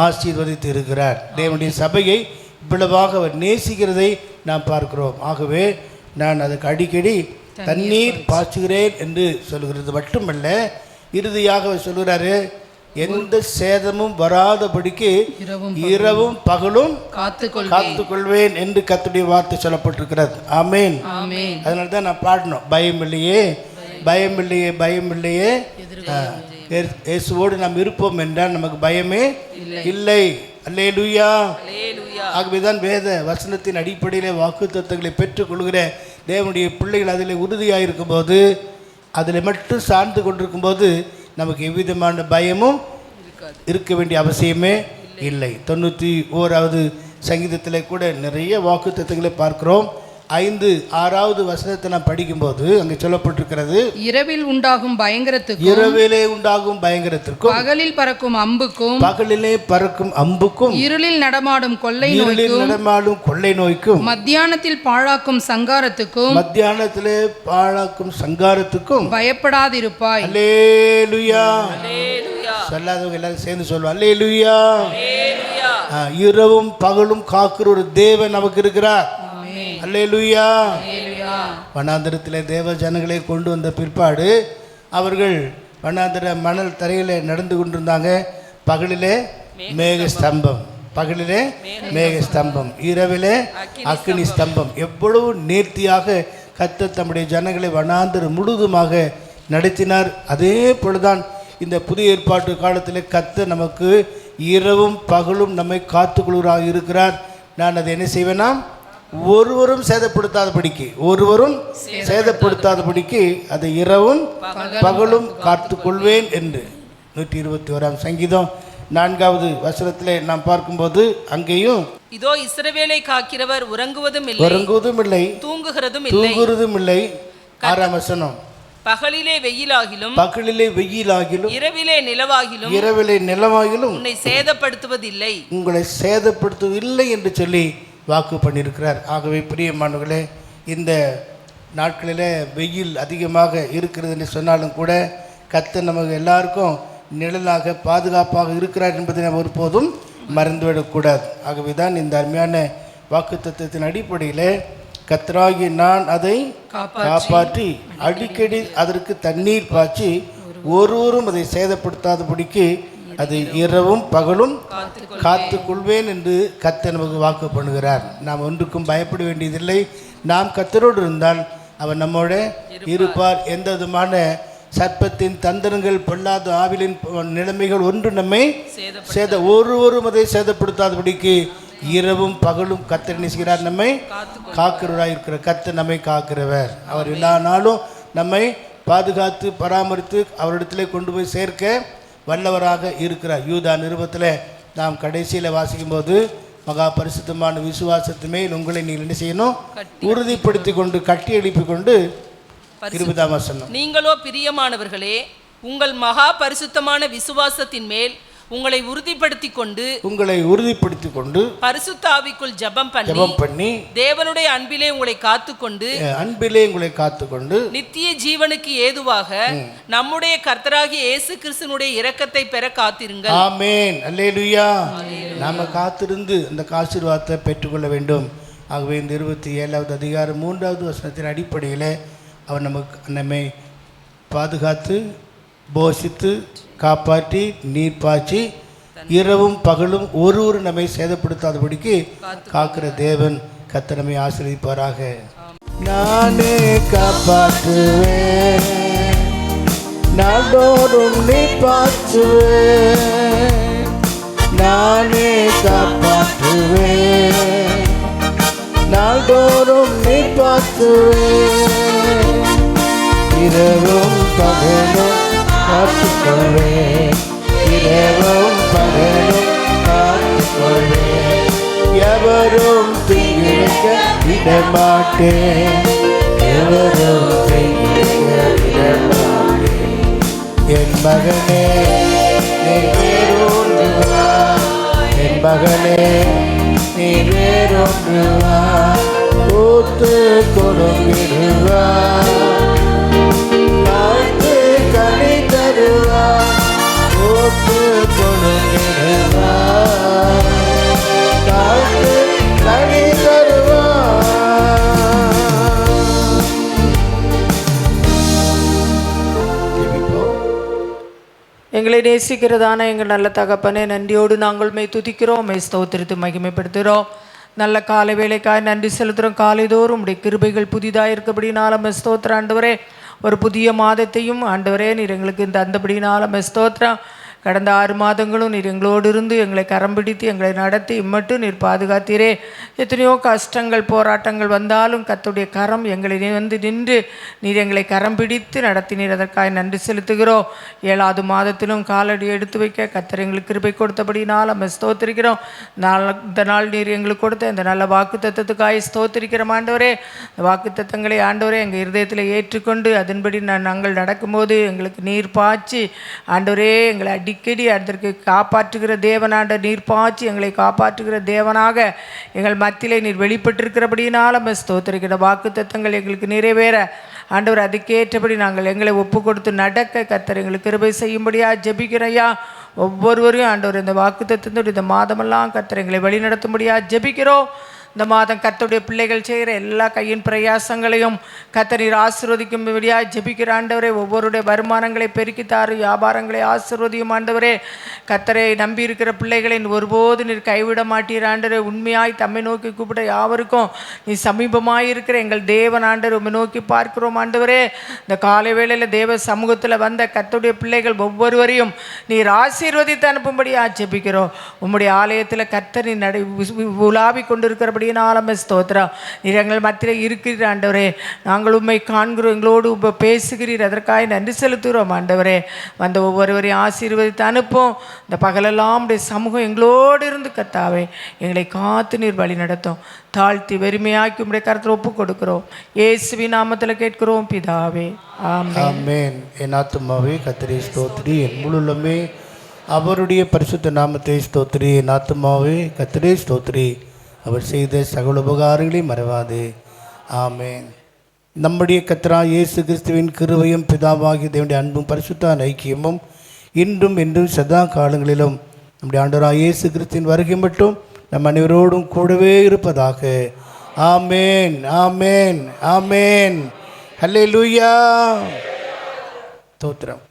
ஆசீர்வதித்து இருக்கிறார். தேவனுடைய சபையை இவ்வளவாக அவர் நேசிக்கிறதை நாம் பார்க்கிறோம். ஆகவே நான் அதுக்கு அடிக்கடி தண்ணீர் பாய்ச்சுகிறேன் என்று சொல்கிறது மட்டுமல்ல, இறுதியாக சொல்கிறாரு, எந்த சேதமும் வராதபடிக்கு இரவும் பகலும் காத்துக்கொள்வேன் என்று கர்த்தருடைய வார்த்தை சொல்லப்பட்டிருக்கிறது. ஆமென். அதனால தான் நான் பாடணும், பயம் இல்லையே, பயம் இல்லையே, பயம் இல்லையே. இயேசுவோடு நாம் இருப்போம் என்றால் நமக்கு பயமே இல்லை. அல்லேலூயா. ஆகவேதான் வேத வசனத்தின் அடிப்படையிலே வாக்குத்தத்தங்களை பெற்றுக்கொள்கிற தேவனுடைய பிள்ளைகள் அதில் உறுதியாக இருக்கும்போது, அதில் மட்டும் சார்ந்து கொண்டிருக்கும்போது நமக்கு எவ்விதமான பயமும் இருக்க வேண்டிய அவசியமே இல்லை. 91வது சங்கீதத்தில் கூட நிறைய வாக்குத்தத்தங்களை பார்க்கிறோம். 5-6வது வசனத்தை நாம் படிக்கும்போது அங்கே சொல்லப்பட்டிருக்கிறது, இரவிலே உண்டாகும் பயங்கரத்திற்கும் பகலிலே பறக்கும் அம்புக்கும் இருளில் நடமாடும் கொள்ளை நோய்க்கும் மத்தியானத்தில் பாழாக்கும் சங்காரத்துக்கும் பயப்படாதிருப்பாய். அல்லேலூயா. சொல்லாதவங்க எல்லாரும் சேர்ந்து சொல்லுவோம், அல்லேலூயா. இரவும் பகலும் காக்கிற ஒரு தேவன் நமக்கு இருக்கிறார். அல்லேலூயா. வனாந்தரத்தில் தேவ ஜனங்களை கொண்டு வந்த பிற்பாடு அவர்கள் வனாந்தர மணல் தரையில் நடந்து கொண்டிருந்தாங்க. பகலிலே மேக ஸ்தம்பம், இரவிலே அக்கினி ஸ்தம்பம். எவ்வளவு நேர்த்தியாக கர்த்தர் தம்முடைய ஜனங்களை வனாந்தரம் முழுதுமாக நடத்தினார். அதே போலதான் இந்த புதிய ஏற்பாட்டு காலத்தில் கர்த்தர் நமக்கு இரவும் பகலும் நம்மை காத்துக்கொள்கிறார் இருக்கிறார். நான் அதை என்ன செய்வேனா, ஒருவரும் சேதப்படுத்தாதபடிக்கு அதை இரவும் பகலும் காத்துக்கொள்வேன் என்று 121ஆம் சங்கீதம் 4வது வசனத்திலே நாம் பார்க்கும்போது அங்கேயும், இதோ இஸ்ரவேலை காக்கிறவர் உறங்குவதும் இல்லை, தூங்குகிறதும் இல்லை. 6ஆம் வசனம், பகலிலே வெயிலாகிலும் இரவிலே நிலவாகிலும் உன்னை சேதப்படுத்துவதில்லை என்று சொல்லி வாக்கு பண்ணியிருக்கிறார். ஆகவே பிரியமானவர்களே, இந்த நாட்களில் வெயில் அதிகமாக இருக்கிறது என்று சொன்னாலும் கூட கர்த்தர் நமக்கு எல்லாருக்கும் நிழலாக பாதுகாப்பாக இருக்கிறார் என்பதை நாம் ஒருபோதும் மறந்துவிடக்கூடாது. ஆகவே தான் இந்த அருமையான வாக்குத்தத்தத்தின் அடிப்படையில் கர்த்தராகிய நான் அதை காப்பாற்றி அடிக்கடி அதற்கு தண்ணீர் பாய்ச்சி ஒருவரும் அதை சேதப்படுத்தாதபடிக்கு அது இரவும் பகலும் காத்து கொள்வேன் என்று கர்த்தர் நமக்கு வாக்கு பண்ணுகிறார். நாம் ஒன்றுக்கும் பயப்பட வேண்டியதில்லை. நாம் கர்த்தரோடு இருந்தால் அவர் நம்மோட இருப்பார். எந்த விதமான சர்ப்பத்தின் தந்திரங்கள், பொல்லாத ஆவிலின் நிலைமைகள் ஒன்று நம்மை ஒருவரும் அதை சேதப்படுத்தாதபடிக்கு இரவும் பகலும் கர்த்தர் நினைக்கிறார். நம்மை காக்கிறவராக இருக்கிற கர்த்தர் நம்மை காக்கிறவர். அவர் எல்லா நாளும் நம்மை பாதுகாத்து பராமரித்து அவரிடத்திலே கொண்டு போய் சேர்க்க வல்லவராக இருக்கிறார். யூதா நிருபத்தில் நாம் கடைசியில் வாசிக்கும்போது மகா பரிசுத்தமான விசுவாசத்துமே உங்களை நீங்கள் என்ன செய்யணும்? உறுதிப்படுத்தி கொண்டு கட்டி எழுப்பி கொண்டு 20ஆம் வசனம், நீங்களோ பிரியமானவர்களே உங்கள் மகா பரிசுத்தமான விசுவாசத்தின் மேல் உங்களை உறுதிப்படுத்தி கொண்டு பரிசுத்த ஆவிக்குள் ஜெபம் பண்ணி தேவனுடைய அன்பிலே உங்களை காத்துக்கொண்டு நித்திய ஜீவனுக்கு ஏதுவாக நம்முடைய கர்த்தராகிய இயேசு கிறிஸ்துவினுடைய இரக்கத்தை பெற காத்திருங்கள். ஆமென், அல்லேலூயா. நாம காத்திருந்து இந்த ஆசீர்வாதத்தை பெற்றுக்கொள்ள வேண்டும். ஆகவே இந்த 27வது அதிகாரம் 3வது வசனத்தின் அடிப்படையில் அவர் நம்மை பாதுகாத்து போஷித்து காப்பாற்றி நீர் பாய்ச்சி இரவும் பகலும் ஒருவரும் நம்மை சேதப்படுத்தாதபடிக்கு காக்கிற தேவன் கர்த்தர் நம்மை ஆசீர்வதிப்பாராக. நானே காப்பாற்றுவேன், நாடோறும் நீர் பாய்ச்சுவேன். நானே காப்பாற்றுவேன், நாடோறும் நீர் பாய்ச்சுவேன். இரவும் பகலும் காத்துக்கொள்வேன், இரவும் பகலும் காத்துக்கொள்வேன். எவரும் தீங்கிழைக்க விடமாட்டேன், எவரும் தீங்கிழைக்க விடமாட்டேன். என் மகனே நீ வேறொன்று வா, என் மகனே நீ வேறொன்று வா, கூத்து கொடுங்கிடுவா, கனி தருவா, கூத்து கொடுங்கிடுவா, கனி தருவா. எங்களை நேசிக்கிறதான எங்கள் நல்ல தகப்பனே, நன்றியோடு நாங்கள் மெய் துதிக்கிறோம், மெய் ஸ்தோத்திரித்து மகிமைப்படுத்துகிறோம். நல்ல காலை வேலைக்காய் நன்றி செலுத்துகிறோம். காலைதோறும் உடைய கிருபைகள் புதிதாக இருக்கபடினால மெய் ஸ்தோத்திரம் ஆண்டவரே. ஒரு புதிய மாதத்தையும் ஆண்டவரே நீர் எங்களுக்கு இந்த அந்தபடினால மெய் ஸ்தோத்திரம். கடந்த 6 மாதங்களும் நீர் எங்களோடு இருந்து எங்களை கரம் பிடித்து எங்களை நடத்தி இம்மட்டும் நீர் பாதுகாத்தீரே. எத்தனையோ கஷ்டங்கள் போராட்டங்கள் வந்தாலும் கர்த்தருடைய கரம் எங்களை நின்று நீர் எங்களை கரம் பிடித்து நடத்தினீர். அதற்காக நன்றி செலுத்துகிறோம். 7வது மாதத்திலும் காலடி எடுத்து வைக்க கர்த்தர் எங்களுக்கு கிருபை கொடுத்தபடினால் நம்ம ஸ்தோத்திரிக்கிறோம். இந்த நாள் நீர் எங்களுக்கு கொடுத்த இந்த நல்ல வாக்கு தத்தத்துக்காக ஸ்தோத்திரிக்கிறோம் ஆண்டவரே. வாக்கு தத்தங்களை ஆண்டவரே எங்கள் இருதயத்தில் ஏற்றுக்கொண்டு அதன்படி நாங்கள் நடக்கும்போது எங்களுக்கு நீர் பாய்ச்சி ஆண்டவரே எங்களை அடிக்கடி அதற்கு காப்பாற்றுகிற தேவனாண்ட நீர் பாய்ச்சி எங்களை காப்பாற்றுகிற தேவனாக எங்கள் மத்தியிலே நீர் வெளிப்பட்டிருக்கிறபடினால் நம்ம ஸ்தோத்திரிக்கிற வாக்கு தத்தங்கள் எங்களுக்கு நிறைவேற ஆண்டவர் அதுக்கேற்றபடி நாங்கள் எங்களை ஒப்பு கொடுத்து நடக்க கர்த்தர் எங்களுக்கு கிருபை செய்யும்படியா ஜெபிக்கிறையா. ஒவ்வொருவரையும் ஆண்டவர் இந்த வாக்கு தத்தத்தோடு இந்த மாதமெல்லாம் கர்த்தர் எங்களை வழி நடத்தும்படியா ஜெபிக்கிறோம். இந்த மாதம் கர்த்தருடைய பிள்ளைகள் செய்கிற எல்லா கையின் பிரயாசங்களையும் கர்த்தர் நீர் ஆசீர்வதிக்கும்படியாக ஜெபிக்கிற ஆண்டவரே. ஒவ்வொருடைய வருமானங்களை பெருக்கித்தாரு, வியாபாரங்களை ஆசீர்வதியும் ஆண்டவரே. கர்த்தரை நம்பி இருக்கிற பிள்ளைகளை ஒருபோது நீர் கைவிட மாட்டீர் ஆண்டவரே. உண்மையாய் தம்மை நோக்கி கூப்பிட யாவருக்கும் நீ சமீபமாய் இருக்கிற எங்கள் தேவன் ஆண்டவர் உம்மை நோக்கி பார்க்கிறோம் ஆண்டவரே. இந்த காலை வேளையில் தேவ சமூகத்தில் வந்த கர்த்தருடைய பிள்ளைகள் ஒவ்வொருவரையும் நீர் ஆசீர்வதித்து அனுப்பும்படியாக ஜெபிக்கிறோம். உம்முடைய ஆலயத்தில் கர்த்தர் நீ உலாவி கொண்டிருக்கிற தந்தபடியினாலும் ஸ்தோத்திரம். நீர் எங்கள் மத்தியில் இருக்கிறீர் ஆண்டவரே. நாங்கள் உம்மை காண்கிறோம், எங்களோடு உப்ப பேசுகிறீர். அதற்காக நன்றி செலுத்துகிறோம் ஆண்டவரே. வந்த ஒவ்வொருவரையும் ஆசீர்வதித்து அனுப்பும். இந்த பகலெல்லாம் உடைய சமூகம் எங்களோடு இருந்து கத்தாவே எங்களை காத்து நீர் வழி நடத்தும். தாழ்த்தி வெறுமையாக்கி உடைய கருத்தில் ஒப்பு கொடுக்கிறோம். இயேசுவின் நாமத்தில் கேட்கிறோம் பிதாவே, ஆமென். ஆமென். என் ஆத்துமாவே கர்த்தரை ஸ்தோத்திரி, என் முழுமே அவருடைய பரிசுத்த நாமத்தை ஸ்தோத்திரி. என் ஆத்துமாவே கர்த்தரை ஸ்தோத்திரி, அவர் செய்த சகல உபகாரங்களை மறவாதே. ஆமென். நம்முடைய கர்த்தராகிய இயேசு கிறிஸ்துவின் கிருபையும் பிதாவாகிய தேவனுடைய அன்பும் பரிசுத்த ஐக்கியமும் இன்றும் என்றும் சதா காலங்களிலும் நம்முடைய ஆண்டவராகிய இயேசு கிறிஸ்துவின் வருகை மட்டும் நம் அனைவரோடும் கூடவே இருப்பதாக. ஆமென், ஆமென், ஆமென். ஹல்லேலூயா. ஸ்தோத்திரம்.